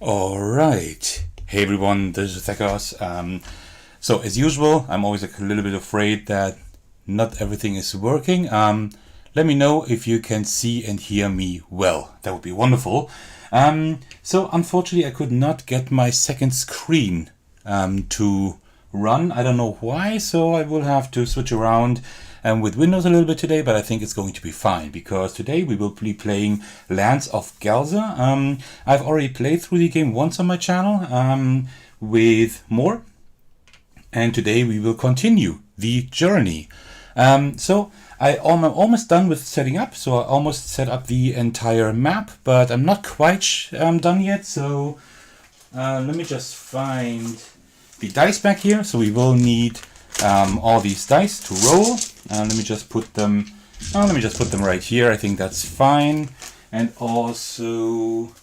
Alright. Hey everyone, this is Thekos. So as usual, I'm always a little bit afraid that not everything is working. Let me know if you can see and hear me well. That would be wonderful. So unfortunately I could not get my second screen to run. I don't know why, so I will have to switch around with Windows a little bit today, but I think it's going to be fine because today we will be playing Lands of Galzyr. I've already played through the game once on my channel with more, and today we will continue the journey. So I'm almost done with setting up, so I almost set up the entire map, but I'm not quite done yet, so let me just find the dice back here. So we will need all these dice to roll. Let me just put them right here. I think that's fine. And also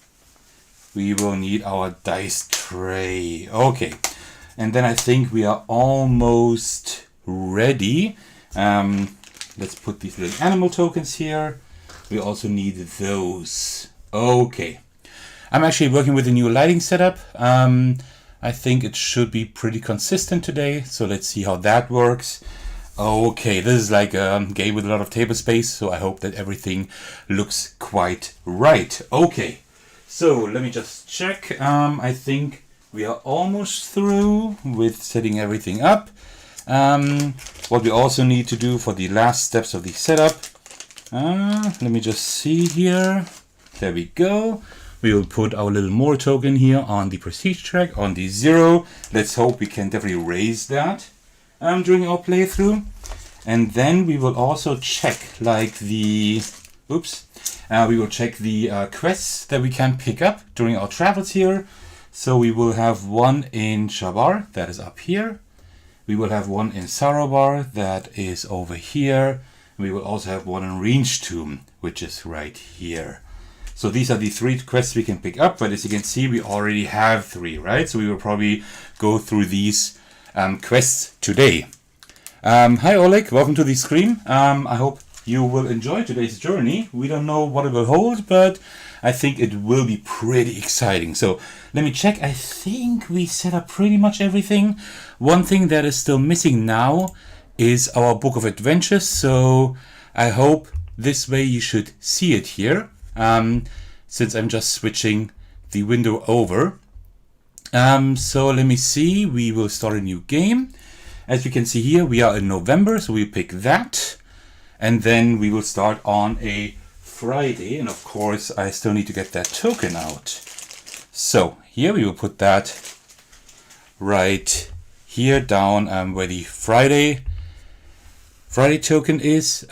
we will need our dice tray. Okay. And then I think we are almost ready. Let's put these little animal tokens here. We also need those. Okay. I'm actually working with a new lighting setup. I think it should be pretty consistent today. So let's see how that works. Okay, this is like a game with a lot of table space, so I hope that everything looks quite right. Okay, so let me just check. I think we are almost through with setting everything up. What we also need to do for the last steps of the setup, let me just see here. There we go. We will put our little more token here on the prestige track, on the 0. Let's hope we can definitely raise that during our playthrough. And then we will also check like the we will check the quests that we can pick up during our travels here. So we will have one in Shabar, that is up here. We will have one in Sarabar, that is over here. We will also have one in Range Tomb, which is right here. So these are the 3 quests we can pick up, but as you can see, we already have 3, right? So we will probably go through these quests today. Hi Oleg, welcome to the stream. I hope you will enjoy today's journey. We don't know what it will hold, but I think it will be pretty exciting. So let me check. I think we set up pretty much everything. One thing that is still missing now is our Book of Adventures. So I hope this way you should see it here. Since I'm just switching the window over. So let me see, we will start a new game. As you can see here, we are in November, so we pick that. And then we will start on a Friday. And of course, I still need to get that token out. So here we will put that right here down where the Friday token is.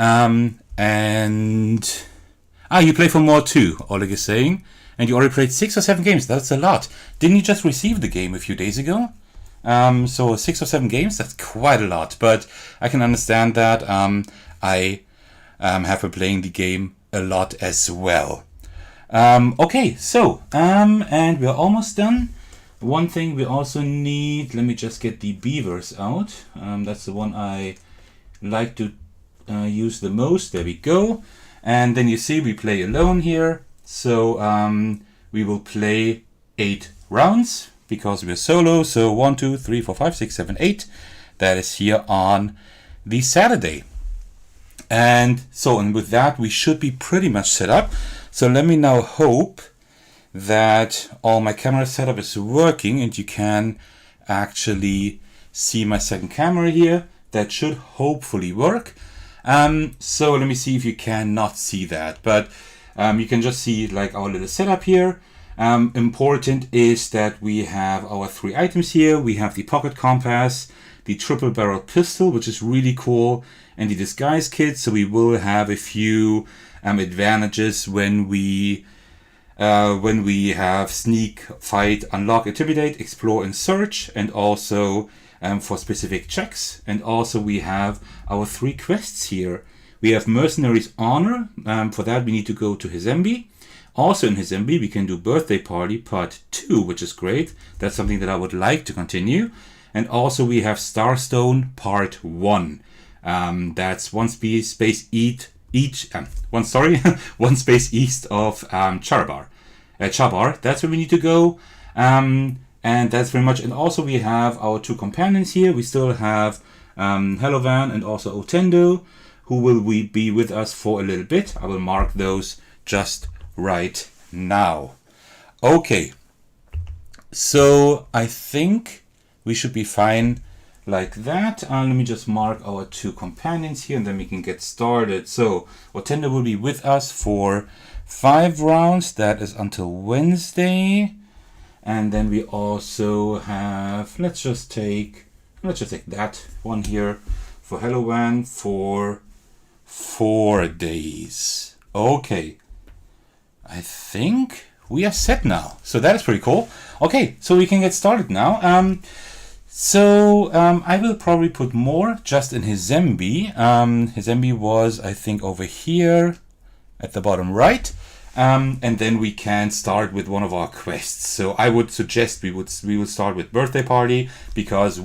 You play for more too, Oleg is saying. And you already played 6 or 7 games. That's a lot. Didn't you just receive the game a few days ago? So 6 or 7 games, that's quite a lot. But I can understand that. I have been playing the game a lot as well. Okay, so, and we're almost done. One thing we also need, let me just get the beavers out. That's the one I like to use the most. There we go. And then you see we play alone here. So we will play 8 rounds because we're solo. So 1, 2, 3, 4, 5, 6, 7, 8. That is here on the Saturday. And so, and with that, we should be pretty much set up. So let me now hope that all my camera setup is working and you can actually see my second camera here. That should hopefully work. So let me see if you cannot see that, but you can just see like our little setup here. Important is that we have our 3 items here. We have the pocket compass, the triple barrel pistol, which is really cool, and the disguise kit. So we will have a few advantages when we have sneak, fight, unlock, intimidate, explore, and search, and also for specific checks. And also we have our 3 quests here. We have Mercenary's Honor. For that we need to go to Hizembe. Also in Hizembe we can do Birthday Party Part 2, which is great. That's something that I would like to continue. And also we have Starstone Part 1. That's one space east of Chabar. That's where we need to go. And that's very much. And also we have our two companions here. We still have Hellovan and also Otendo, who will be with us for a little bit. I will mark those just right now. Okay, so I think we should be fine like that. Let me just mark our two companions here and then we can get started. So Otendo will be with us for 5 rounds. That is until Wednesday. And then we also have, let's just take that one here for Hellovan for 4 days. Okay, I think we are set now. So that is pretty cool. Okay, so we can get started now. I will probably put more just in his Zembi. His Zembi was, I think, over here at the bottom right. And then we can start with one of our quests. So I would suggest we would start with birthday party, because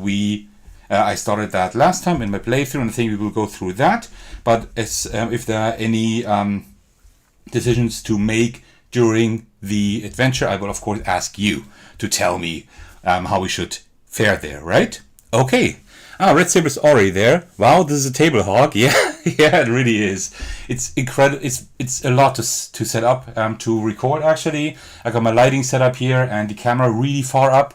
I started that last time in my playthrough, and I think we will go through that. But if there are any decisions to make during the adventure, I will of course ask you to tell me how we should fare there, right? Okay. Red Saber's already there. Wow, this is a table hog. Yeah, yeah, it really is. It's incredible. It's a lot to set up to record. Actually, I got my lighting set up here and the camera really far up.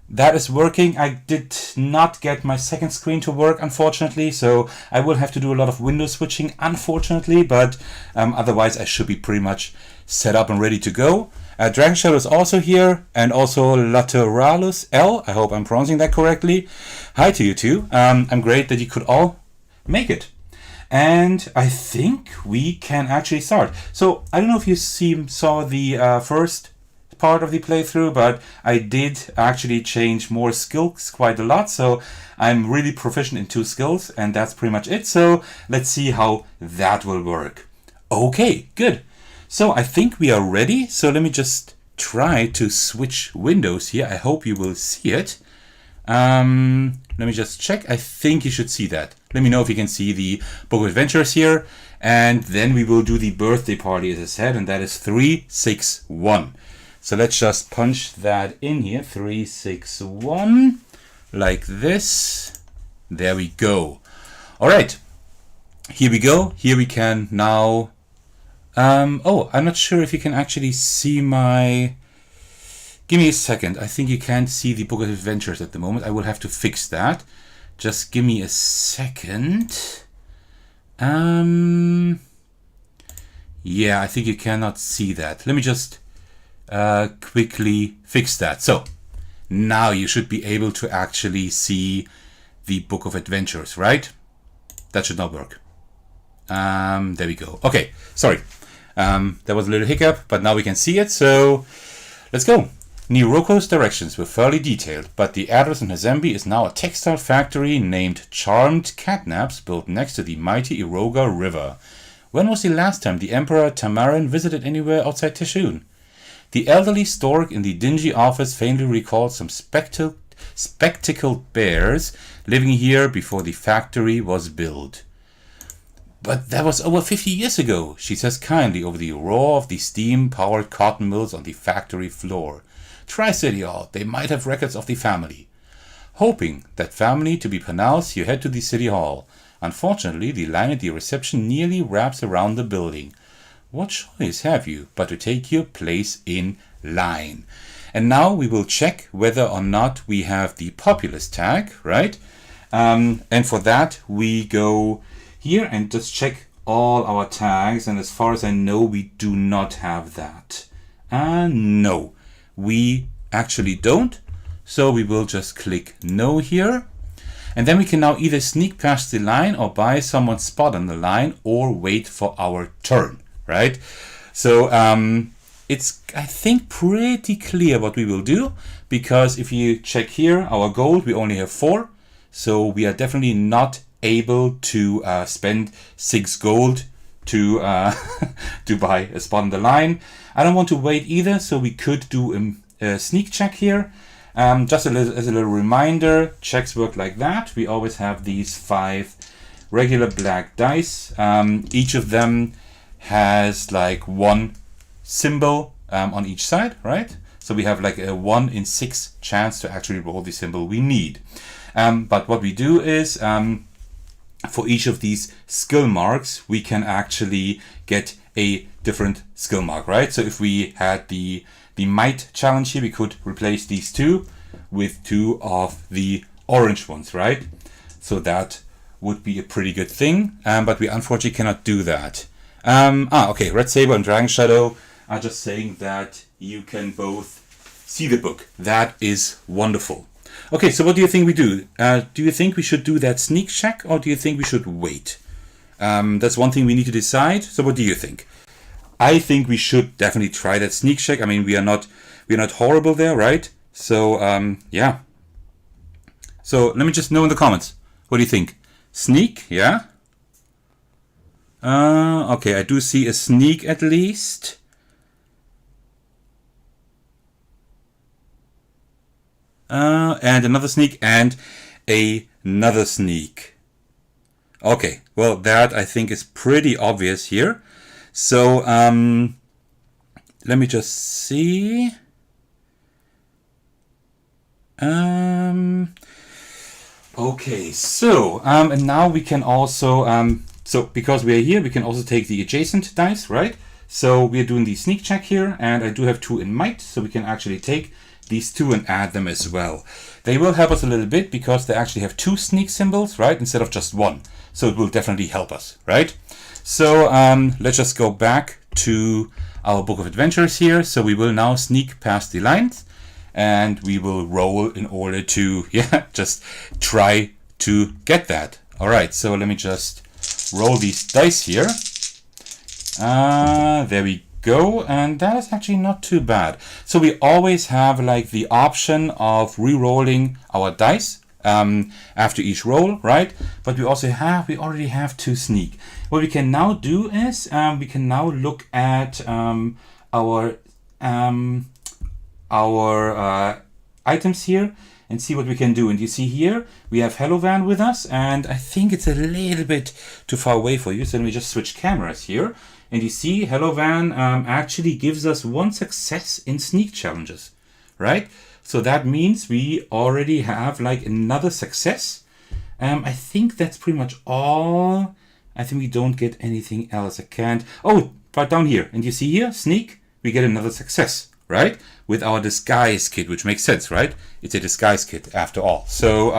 That is working. I did not get my second screen to work, unfortunately, so I will have to do a lot of window switching, unfortunately, but otherwise I should be pretty much set up and ready to go. Grandchild is also here, and also Lateralus L. I hope I'm pronouncing that correctly. Hi to you two. I'm great that you could all make it. And I think we can actually start. So I don't know if you saw the first part of the playthrough, but I did actually change more skills quite a lot. So I'm really proficient in 2 skills, and that's pretty much it. So let's see how that will work. Okay, good. So I think we are ready. So let me just try to switch windows here. I hope you will see it. Let me just check. I think you should see that. Let me know if you can see the Book of Adventures here. And then we will do the birthday party, as I said, and that is 361. So let's just punch that in here. 361. Like this. There we go. All right. Here we go. Here we can now... oh, I'm not sure if you can actually see my... Give me a second. I think you can't see the Book of Adventures at the moment. I will have to fix that. Just give me a second. Yeah, I think you cannot see that. Let me just quickly fix that. So, now you should be able to actually see the Book of Adventures, right? That should not work. There we go. Okay, sorry. There was a little hiccup, but now we can see it, so let's go. Niroko's directions were fairly detailed, but the address in Hazembi is now a textile factory named Charmed Catnaps, built next to the mighty Iroga River. When was the last time the Emperor Tamarin visited anywhere outside Tishun? The elderly stork in the dingy office faintly recalled some spectacled bears living here before the factory was built. But that was over 50 years ago, she says kindly over the roar of the steam-powered cotton mills on the factory floor. Try City Hall, they might have records of the family. Hoping that family to be pronounced, you head to the City Hall. Unfortunately, the line at the reception nearly wraps around the building. What choice have you but to take your place in line? And now we will check whether or not we have the populace tag, right? And for that, we go here and just check all our tags, and as far as I know, we do not have that. No, we actually don't, so we will just click no here, and then we can now either sneak past the line or buy someone's spot on the line or wait for our turn, right? So it's, I think, pretty clear what we will do, because if you check here, our gold, we only have 4, so we are definitely not able to spend 6 gold to to buy a spot on the line. I don't want to wait either, so we could do a sneak check here. Just as a little reminder, checks work like that. We always have these 5 regular black dice. Each of them has like 1 symbol on each side, right? So we have like a 1 in 6 chance to actually roll the symbol we need. But what we do is, for each of these skill marks, we can actually get a different skill mark, right? So if we had the might challenge here, we could replace these two with 2 of the orange ones, right? So that would be a pretty good thing, but we unfortunately cannot do that. Okay, Red Saber and Dragon Shadow are just saying that you can both see the book. That is wonderful. Okay, so what do you think we do? Do you think we should do that sneak check, or do you think we should wait? That's one thing we need to decide. So what do you think? I think we should definitely try that sneak check. I mean, we are not horrible there, right? So yeah. So let me just know in the comments. What do you think? Sneak, yeah? Okay, I do see a sneak at least. And another sneak and another sneak. Okay, well that I think is pretty obvious here. So let me just see. Okay, so and now we can also so because we are here, we can also take the adjacent dice, right? So we are doing the sneak check here, and I do have 2 in might, so we can actually take these 2 and add them as well. They will help us a little bit because they actually have 2 sneak symbols, right, instead of just 1. So it will definitely help us, right? So let's just go back to our Book of Adventures here. So we will now sneak past the lines, and we will roll in order to, yeah, just try to get that. All right, so let me just roll these dice here. There we go, and that is actually not too bad. So we always have like the option of re-rolling our dice after each roll, right? But we already have 2 sneak. What we can now do is we can now look at our items here and see what we can do. And you see here we have Hello Van with us, and I think it's a little bit too far away for you, so let me just switch cameras here. And you see Hello Van actually gives us 1 success in sneak challenges, right? So that means we already have like another success. I think that's pretty much all. I think we don't get anything else. I can't. Oh, but down here, and you see here, sneak, we get another success, right? With our disguise kit, which makes sense, right? It's a disguise kit after all. So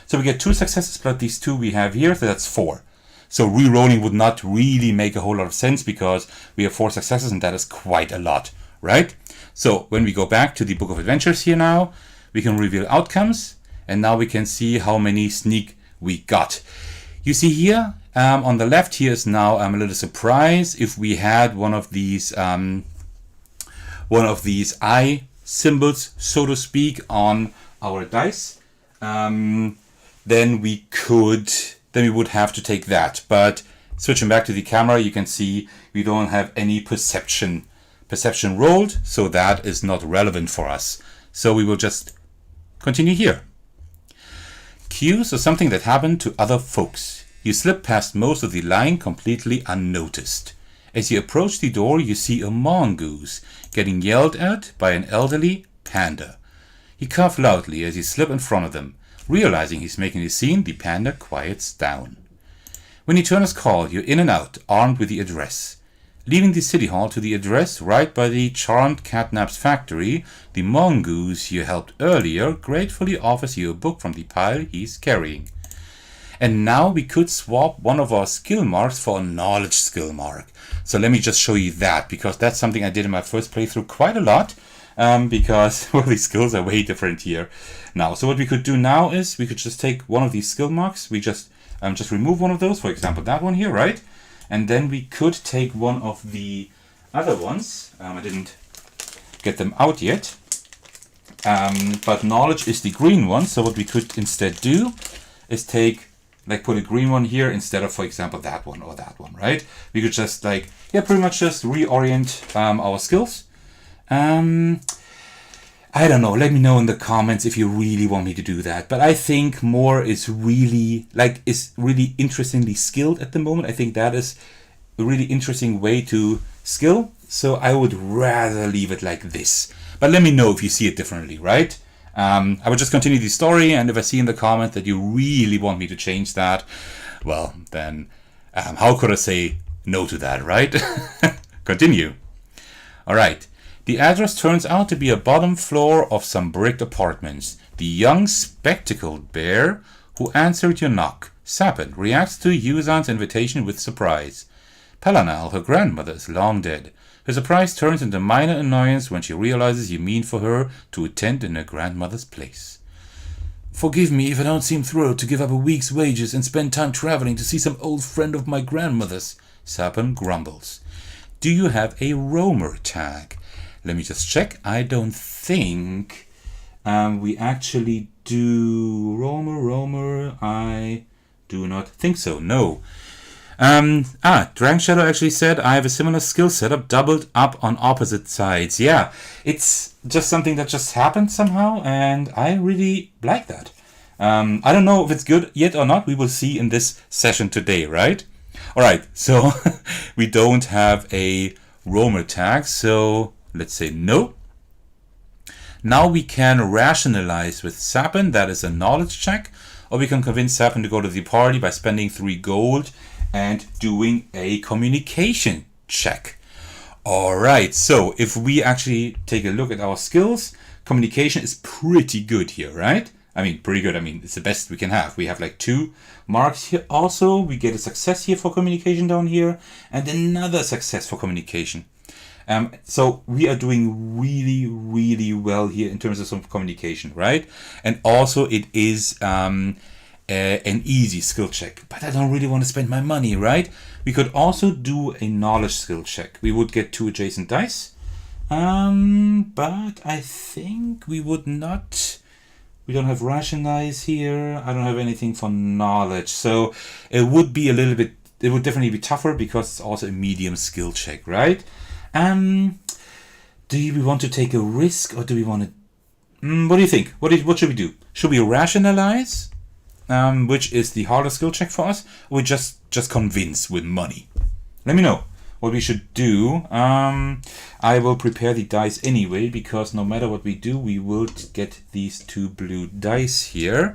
so we get 2 successes plus these 2 we have here, so that's 4. So re-rolling would not really make a whole lot of sense because we have 4 successes, and that is quite a lot, right? So when we go back to the Book of Adventures here now, we can reveal outcomes, and now we can see how many sneak we got. You see here on the left here is now a little surprise. If we had one of these eye symbols, so to speak, on our dice, then we would have to take that. But switching back to the camera, you can see we don't have any perception rolled, so that is not relevant for us. So we will just continue here. Cues are something that happened to other folks. You slip past most of the line completely unnoticed. As you approach the door, you see a mongoose getting yelled at by an elderly panda. You cough loudly as you slip in front of them. Realizing he's making a scene, the panda quiets down. When your turn is called, you're in and out, armed with the address. Leaving the city hall to the address right by the charmed catnaps factory, the mongoose you helped earlier gratefully offers you a book from the pile he's carrying. And now we could swap one of our skill marks for a knowledge skill mark. So let me just show you that, because that's something I did in my first playthrough quite a lot, because well, these skills are way different here now. So what we could do now is we could just take one of these skill marks. We just remove one of those, for example, that one here, right? And then we could take one of the other ones. I didn't get them out yet. But knowledge is the green one. So what we could instead do is put a green one here instead of, for example, that one or that one, right? We could just pretty much just reorient our skills. I don't know. Let me know in the comments if you really want me to do that. But I think more is really interestingly skilled at the moment. I think that is a really interesting way to skill. So I would rather leave it like this. But let me know if you see it differently, right? I will just continue the story, and if I see in the comment that you really want me to change that, well, then how could I say no to that, right? Continue. All right. The address turns out to be a bottom floor of some bricked apartments. The young spectacled bear who answered your knock, Sapin, reacts to Yuzan's invitation with surprise. Palanal, her grandmother, is long dead. Her surprise turns into minor annoyance when she realizes you mean for her to attend in her grandmother's place. Forgive me if I don't seem thrilled to give up a week's wages and spend time traveling to see some old friend of my grandmother's, Sapin grumbles. Do you have a roamer tag? Let me just check. I don't think we actually do roamer. I do not think so. No. Grandchild actually said I have a similar skill setup doubled up on opposite sides. Yeah, it's just something that just happened somehow, and I really like that. I don't know if it's good yet or not. We will see in this session today, right? All right, so we don't have a roamer tag, so let's say no. Now we can rationalize with Sapin, that is a knowledge check, or we can convince Sapin to go to the party by spending 3 gold and doing a communication check. Alright, so if we actually take a look at our skills, communication is pretty good here, right? I mean, pretty good. I mean, it's the best we can have. We have like 2 marks here. Also, we get a success here for communication down here, and another success for communication. So we are doing really, really well here in terms of some communication, right? And also it is an easy skill check, but I don't really want to spend my money, right? We could also do a knowledge skill check. We would get 2 adjacent dice, but I think we would not. We don't have rationalize here. I don't have anything for knowledge, so it would be a little bit. It would definitely be tougher because it's also a medium skill check, right? Do we want to take a risk, or do we want to? What do you think? What should we do? Should we rationalize, which is the harder skill check for us, or we just convince with money? Let me know what we should do. I will prepare the dice anyway, because no matter what we do, we will get these 2 blue dice here,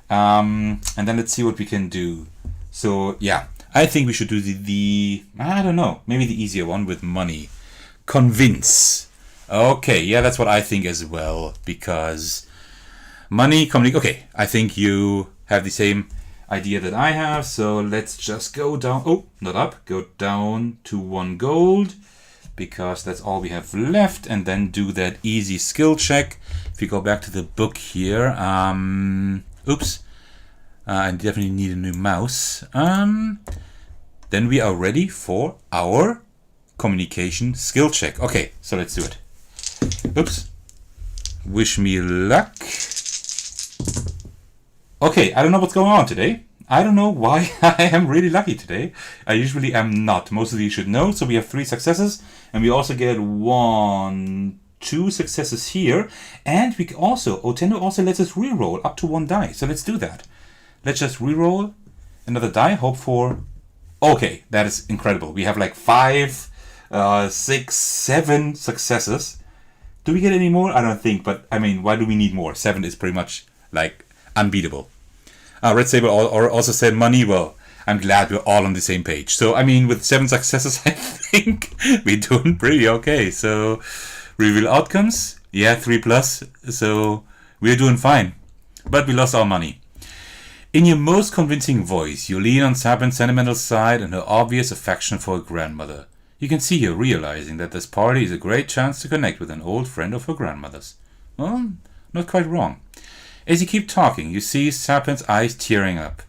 and then let's see what we can do. So yeah. I think we should do the I don't know, maybe the easier one with money. Convince. Okay, yeah, that's what I think as well, because money, okay, I think you have the same idea that I have, so let's just go down, not up, go down to 1 gold, because that's all we have left, and then do that easy skill check. If you go back to the book here, I definitely need a new mouse. Then we are ready for our communication skill check. Okay, so let's do it. Oops. Wish me luck. Okay, I don't know what's going on today. I don't know why I am really lucky today. I usually am not. Most of you should know. So we have 3 successes, and we also get 1, 2 successes here. And we also, Otendo also lets us reroll up to 1 die. So let's do that. Let's just reroll another die, hope for... Okay, that is incredible. We have like 5, 6, 7 successes. Do we get any more? I don't think, but I mean, why do we need more? 7 is pretty much like unbeatable. Red Sable also said money. Well, I'm glad we're all on the same page. So, I mean, with 7 successes, I think we're doing pretty okay. So, reveal outcomes. Yeah, 3+. So, we're doing fine. But we lost our money. In your most convincing voice, you lean on Sapin's sentimental side and her obvious affection for her grandmother. You can see her realizing that this party is a great chance to connect with an old friend of her grandmother's. Well, not quite wrong. As you keep talking, you see Sapin's eyes tearing up.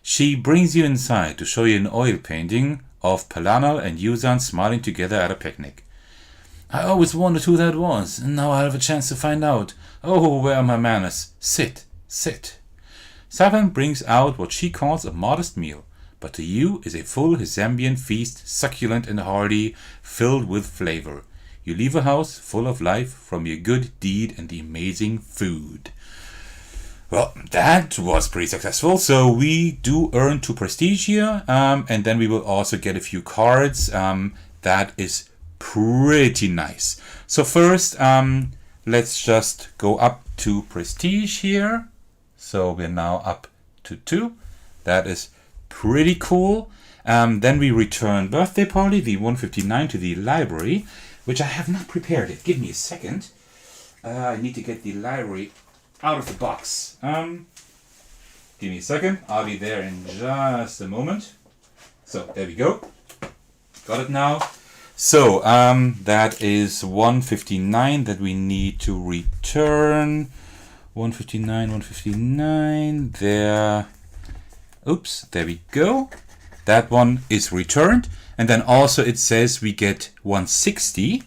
She brings you inside to show you an oil painting of Palanal and Yuzan smiling together at a picnic. I always wondered who that was, and now I have a chance to find out. Oh, where are my manners? Sit, sit. Sapin brings out what she calls a modest meal, but to you is a full Hizambian feast, succulent and hearty, filled with flavor. You leave a house full of life from your good deed and the amazing food. Well, that was pretty successful. So we do earn 2 prestige here, and then we will also get a few cards. That is pretty nice. So first, let's just go up to prestige here. So we're now up to 2. That is pretty cool. Then we return birthday party, the 159, to the library, which I have not prepared yet. Give me a second. I need to get the library out of the box. Give me a second. I'll be there in just a moment. So there we go. Got it now. So that is 159 that we need to return. 159 there. Oops, there we go. That one is returned. And then also it says we get 160,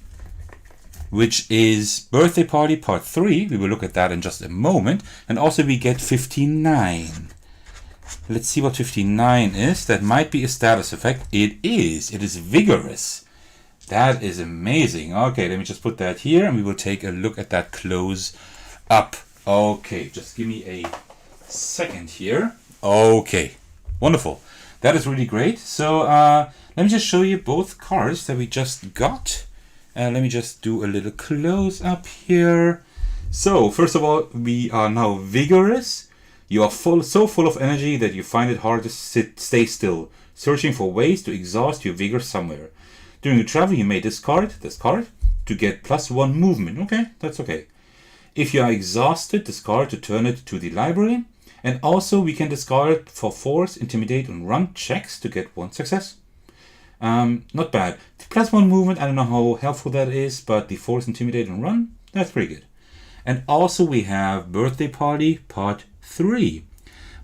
which is birthday party part 3. We will look at that in just a moment. And also we get 59. Let's see what 59 is. That might be a status effect. It is. It is vigorous. That is amazing. Okay, let me just put that here and we will take a look at that close up. Okay, just give me a second here. Okay, wonderful. That is really great. So let me just show you both cards that we just got. Let me just do a little close up here. So first of all, we are now vigorous. You are so full of energy that you find it hard to stay still, searching for ways to exhaust your vigor somewhere. During your travel, you may discard this card to get +1 movement. Okay, that's okay. If you are exhausted, discard to turn it to the library. And also, we can discard it for force, intimidate, and run checks to get 1 success. Not bad. The +1 movement, I don't know how helpful that is, but the force, intimidate, and run, that's pretty good. And also, we have birthday party part 3.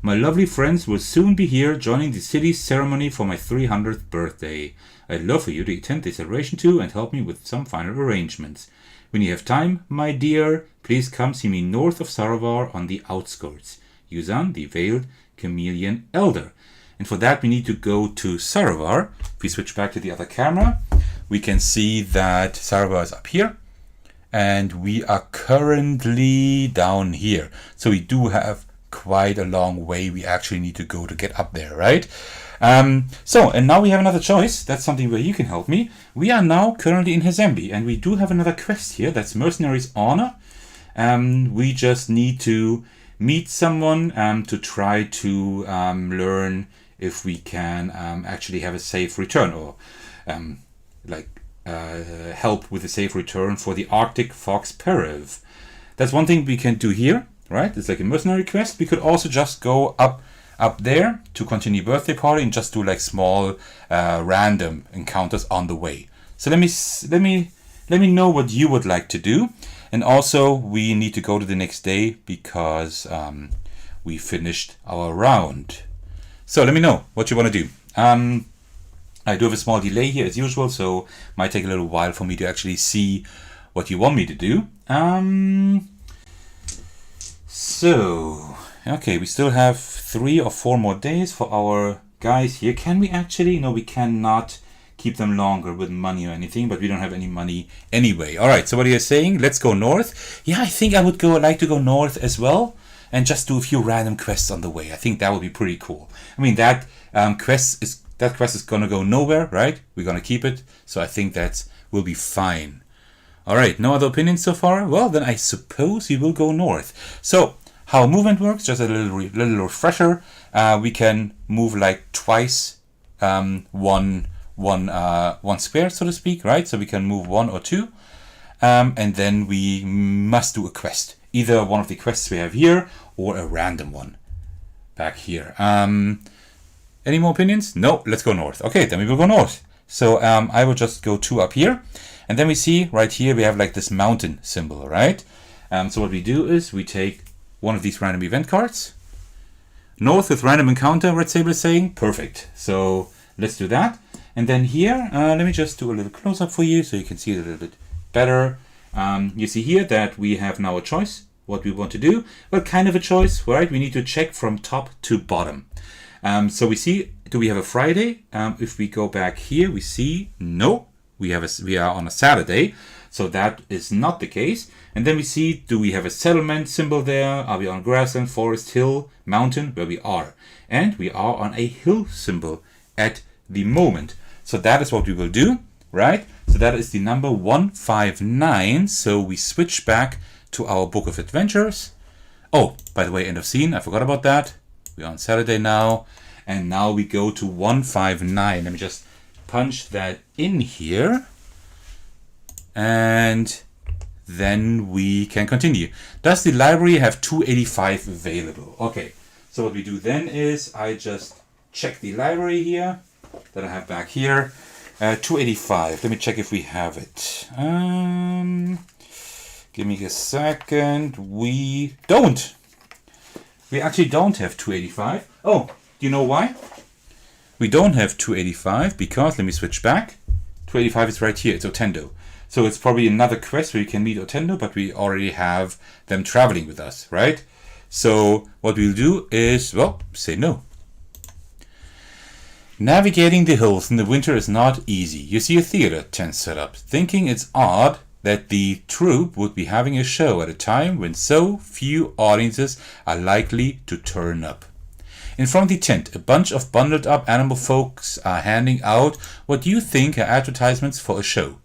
My lovely friends will soon be here joining the city's ceremony for my 300th birthday. I'd love for you to attend the celebration too and help me with some final arrangements. When you have time, my dear, please come see me north of Saravar on the outskirts. Yuzan, the veiled chameleon elder. And for that we need to go to Saravar. If we switch back to the other camera, we can see that Saravar is up here. And we are currently down here. So we do have quite a long way we actually need to go to get up there, right? And now we have another choice. That's something where you can help me. We are now currently in Hazembi, and we do have another quest here. That's Mercenary's Honor. We just need to meet someone to try to learn if we can actually have a safe return, or help with a safe return for the Arctic Fox Perev. That's one thing we can do here, right? It's like a mercenary quest. We could also just go up there to continue birthday party and just do like small random encounters on the way. So let me know what you would like to do. And also we need to go to the next day because we finished our round. So let me know what you want to do. I do have a small delay here as usual, so it might take a little while for me to actually see what you want me to do. So, okay, we still have 3 or 4 more days for our guys here. Can we actually? No, we cannot keep them longer with money or anything, but we don't have any money anyway. All right, so what are you saying? Let's go north. Yeah, I think I would like to go north as well and just do a few random quests on the way. I think that would be pretty cool. I mean, that quest is gonna go nowhere, right? We're gonna keep it, so I think that will be fine. All right, no other opinions so far? Well, then I suppose we will go north. So how movement works, just a little refresher. We can move like twice one square, so to speak, right? So we can move 1 or 2, and then we must do a quest. Either one of the quests we have here or a random one back here. Any more opinions? No, let's go north. Okay, then we will go north. So I will just go 2 up here. And then we see right here we have like this mountain symbol, right? So what we do is we take one of these random event cards. North with random encounter, Red Sable is saying. Perfect. So let's do that. And then here, let me just do a little close up for you so you can see it a little bit better. You see here that we have now a choice what we want to do. Well, kind of a choice, right? We need to check from top to bottom. So we see, do we have a Friday? If we go back here, we see no. We are on a Saturday, so that is not the case. And then we see, do we have a settlement symbol there? Are we on grassland, forest, hill, mountain? Where we are. And we are on a hill symbol at the moment. So that is what we will do. right? So that is the number 159. So we switch back to our book of adventures. Oh, by the way, end of scene. I forgot about that. We're on Saturday now. And now we go to 159. Let me just punch that in here. And then we can continue. Does the library have 285 available? Okay, so what we do then is I just check the library here that I have back here. 285. Let me check if we have it. Give me a second. We don't. We actually don't have 285. Oh, do you know why? We don't have 285 because, let me switch back. 285 is right here. It's Otendo. So it's probably another quest where you can meet Otendo, but we already have them traveling with us, right? So what we'll do is, well, say no. Navigating the hills in the winter is not easy. You see a theater tent set up, thinking it's odd that the troupe would be having a show at a time when so few audiences are likely to turn up. In front of the tent, a bunch of bundled up animal folks are handing out what you think are advertisements for a show.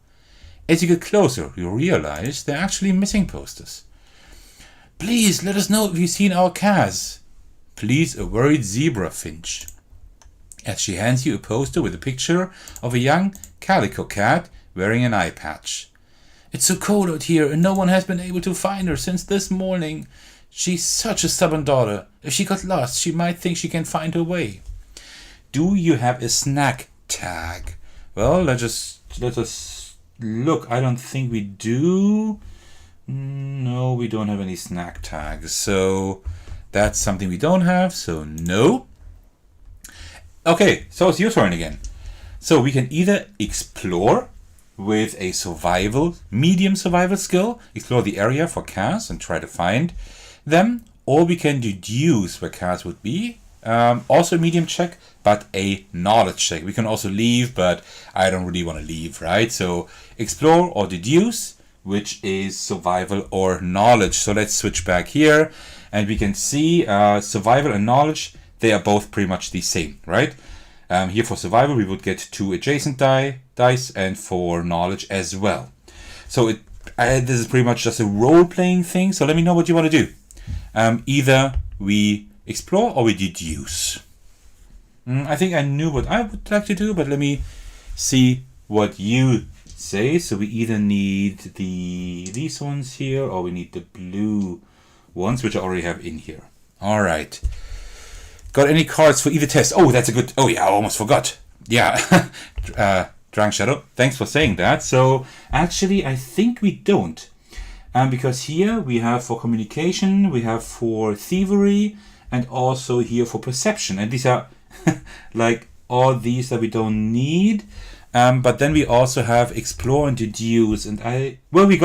As you get closer, you realize they're actually missing posters. Please let us know if you've seen our Kaz. Please, a worried zebra finch. As she hands you a poster with a picture of a young calico cat wearing an eye patch. It's so cold out here and no one has been able to find her since this morning. She's such a stubborn daughter. If she got lost, she might think she can find her way. Do you have a snack tag? Well, let us look. I don't think we do. No, we don't have any snack tags. So that's something we don't have. So no. Okay, so it's your turn again. So we can either explore with a medium survival skill, explore the area for cars and try to find them, or we can deduce where cars would be. Also a medium check, but a knowledge check. We can also leave, but I don't really want to leave, right? So explore or deduce, which is survival or knowledge. So let's switch back here, and we can see survival and knowledge, they are both pretty much the same, right? Here for survival, we would get 2 adjacent dice, and for knowledge as well. So this is pretty much just a role-playing thing. So let me know what you want to do. Either we explore or we deduce. I think I knew what I would like to do, but let me see what you say. So we either need these ones here, or we need the blue ones, which I already have in here. All right. Got any cards for either test? Oh, that's a good... Oh, yeah, I almost forgot. Yeah. Drang Shadow, thanks for saying that. So, actually, I think we don't. Because here we have for communication, we have for thievery, and also here for perception. And these are like all these that we don't need. But then we also have explore and deduce. And we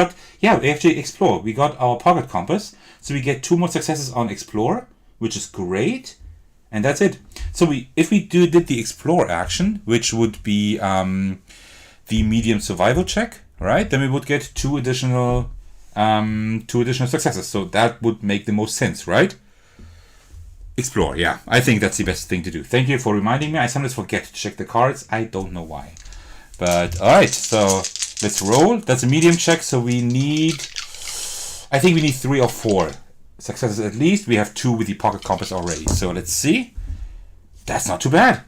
actually explore. We got our pocket compass. So we get 2 more successes on explore, which is great. And that's it. So if we did the explore action, which would be the medium survival check, right? Then we would get 2 additional successes. So that would make the most sense, right? Explore, yeah. I think that's the best thing to do. Thank you for reminding me. I sometimes forget to check the cards. I don't know why. But all right, so let's roll. That's a medium check. So I think we need 3 or 4. Successes at least. We have 2 with the pocket compass already. So let's see. That's not too bad.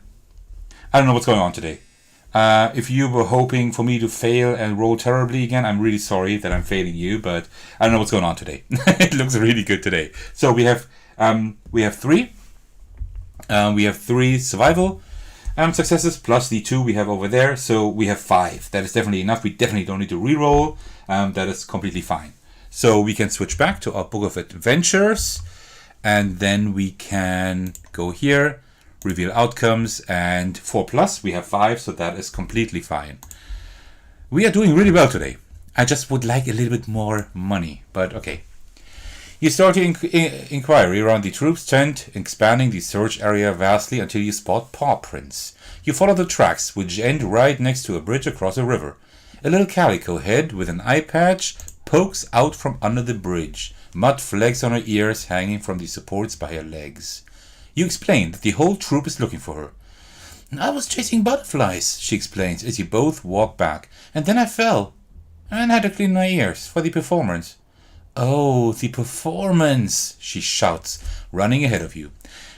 I don't know what's going on today. If you were hoping for me to fail and roll terribly again, I'm really sorry that I'm failing you, but I don't know what's going on today. It looks really good today. So we have 3. We have 3 survival successes plus the 2 we have over there. So we have 5. That is definitely enough. We definitely don't need to re-roll. That is completely fine. So we can switch back to our Book of Adventures, and then we can go here, reveal outcomes, and 4+, we have 5, so that is completely fine. We are doing really well today. I just would like a little bit more money, but okay. You start your inquiry around the troops' tent, expanding the search area vastly until you spot paw prints. You follow the tracks, which end right next to a bridge across a river. A little calico head with an eye patch pokes out from under the bridge, mud flakes on her ears hanging from the supports by her legs. You explain that the whole troop is looking for her. I was chasing butterflies, she explains as you both walk back. And then I fell. And had to clean my ears for the performance. Oh, the performance, she shouts, running ahead of you.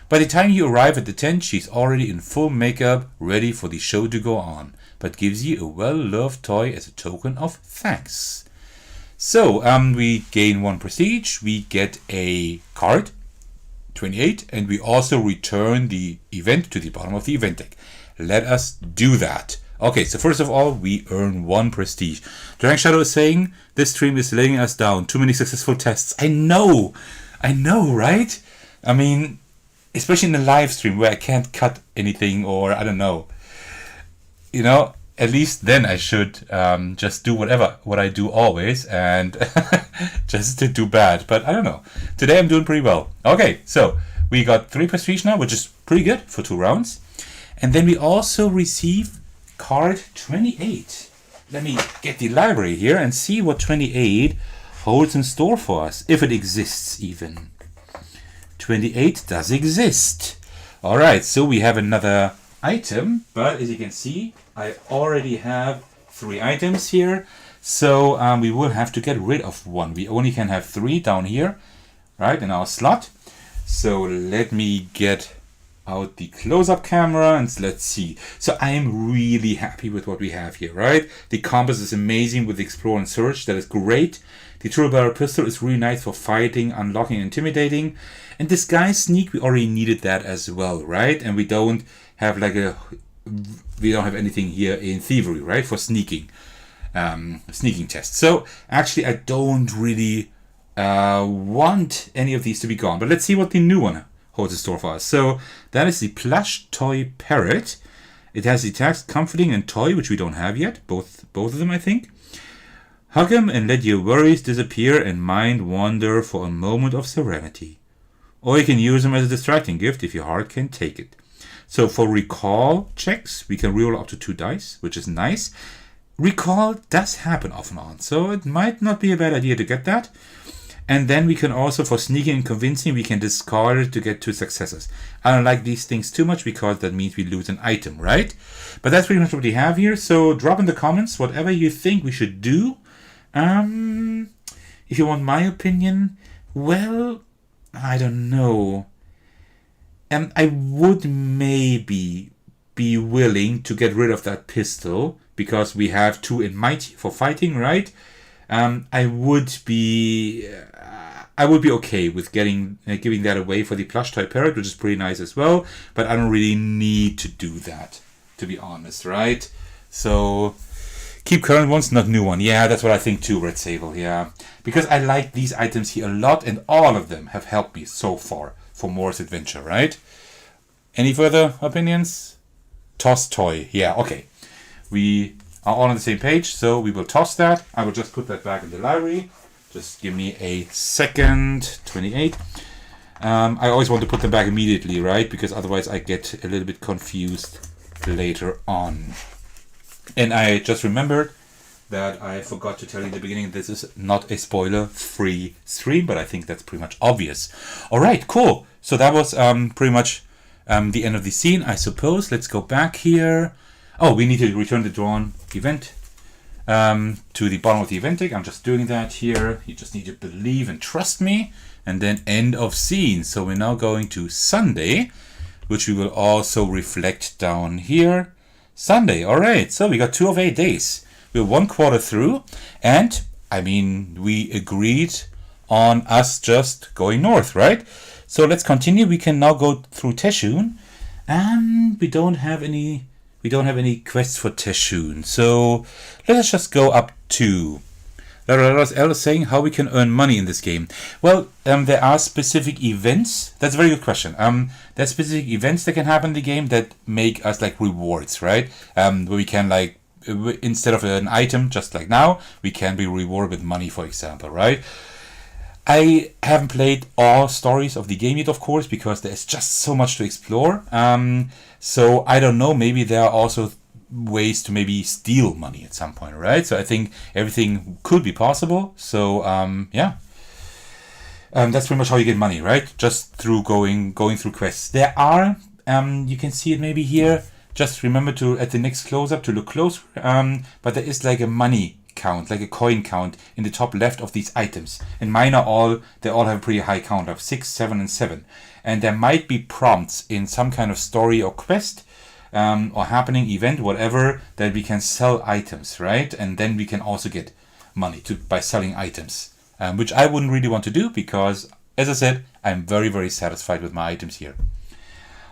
By the time you arrive at the tent, she's already in full makeup, ready for the show to go on, but gives you a well-loved toy as a token of thanks. So, we gain 1 prestige, we get a card, 28, and we also return the event to the bottom of the event deck. Let us do that. Okay, so first of all, we earn 1 prestige. Dragon Shadow is saying, this stream is laying us down. Too many successful tests. I know, right? I mean, especially in a live stream where I can't cut anything or I don't know. You know, at least then I should just do what I do always and just to do bad. But I don't know. Today I'm doing pretty well. Okay, so we got 3 prestige now, which is pretty good for 2 rounds. And then we also receive card 28. Let me get the library here and see what 28 holds in store for us, if it exists even. 28 does exist. Alright, so we have another item, but as you can see, I already have 3 items here, so we will have to get rid of 1. We only can have 3 down here, right, in our slot. So let me get out the close-up camera and let's see. So I am really happy with what we have here, right? The compass is amazing with the explore and search. That is great. The triple barrel pistol is really nice for fighting, unlocking, intimidating. And disguise sneak, we already needed that as well, right? And we don't have anything here in thievery, right? For sneaking tests. So actually I don't really want any of these to be gone. But let's see what the new one holds in store for us. So that is the plush toy parrot. It has the tags comforting and toy, which we don't have yet. Both of them, I think. Hug him and let your worries disappear and mind wander for a moment of serenity. Or you can use them as a distracting gift if your heart can take it. So for recall checks, we can reroll up to 2 dice, which is nice. Recall does happen off and on, so it might not be a bad idea to get that. And then we can also, for sneaking and convincing, we can discard it to get 2 successes. I don't like these things too much because that means we lose an item, right? But that's pretty much what we have here. So drop in the comments whatever you think we should do. If you want my opinion, well, I don't know. I would maybe be willing to get rid of that pistol because we have 2 in might for fighting, right? I would be okay with giving that away for the plush toy parrot, which is pretty nice as well. But I don't really need to do that, to be honest, right? So keep current ones, not new one. Yeah, that's what I think too, Red Sable. Yeah, because I like these items here a lot, and all of them have helped me so far for Moore's adventure, right? Any further opinions? Toss toy. Yeah, okay. We are all on the same page, so we will toss that. I will just put that back in the library. Just give me a second. 28. I always want to put them back immediately, right? Because otherwise I get a little bit confused later on. And I just remembered that I forgot to tell you in the beginning, this is not a spoiler-free stream, but I think that's pretty much obvious. All right, cool. So that was pretty much the end of the scene, I suppose. Let's go back here. Oh, we need to return the drawn event to the bottom of the event deck. I'm just doing that here. You just need to believe and trust me. And then end of scene. So we're now going to Sunday, which we will also reflect down here. Sunday, all right. So we got 2 of 8 days. We're 1 quarter through. And, I mean, we agreed on us just going north, right? So let's continue. We can now go through Teshun. And we don't have any quests for Teshun. So let us just go up to L is saying how we can earn money in this game. Well, there are specific events. That's a very good question. There's specific events that can happen in the game that make us like rewards, right? Where we can like, instead of an item, just like now, we can be rewarded with money, for example, right? I haven't played all stories of the game yet, of course, because there's just so much to explore. So I don't know, maybe there are also ways to maybe steal money at some point, right? So I think everything could be possible. So yeah, that's pretty much how you get money, right? Just through going through quests. There are, you can see it maybe here, just remember to, at the next close-up, to look closer. But there is like a money count, like a coin count in the top left of these items. And mine they all have a pretty high count of 6, 7, and 7. And there might be prompts in some kind of story or quest, or happening event, whatever, that we can sell items, right? And then we can also get money by selling items, which I wouldn't really want to do because, as I said, I'm very, very satisfied with my items here.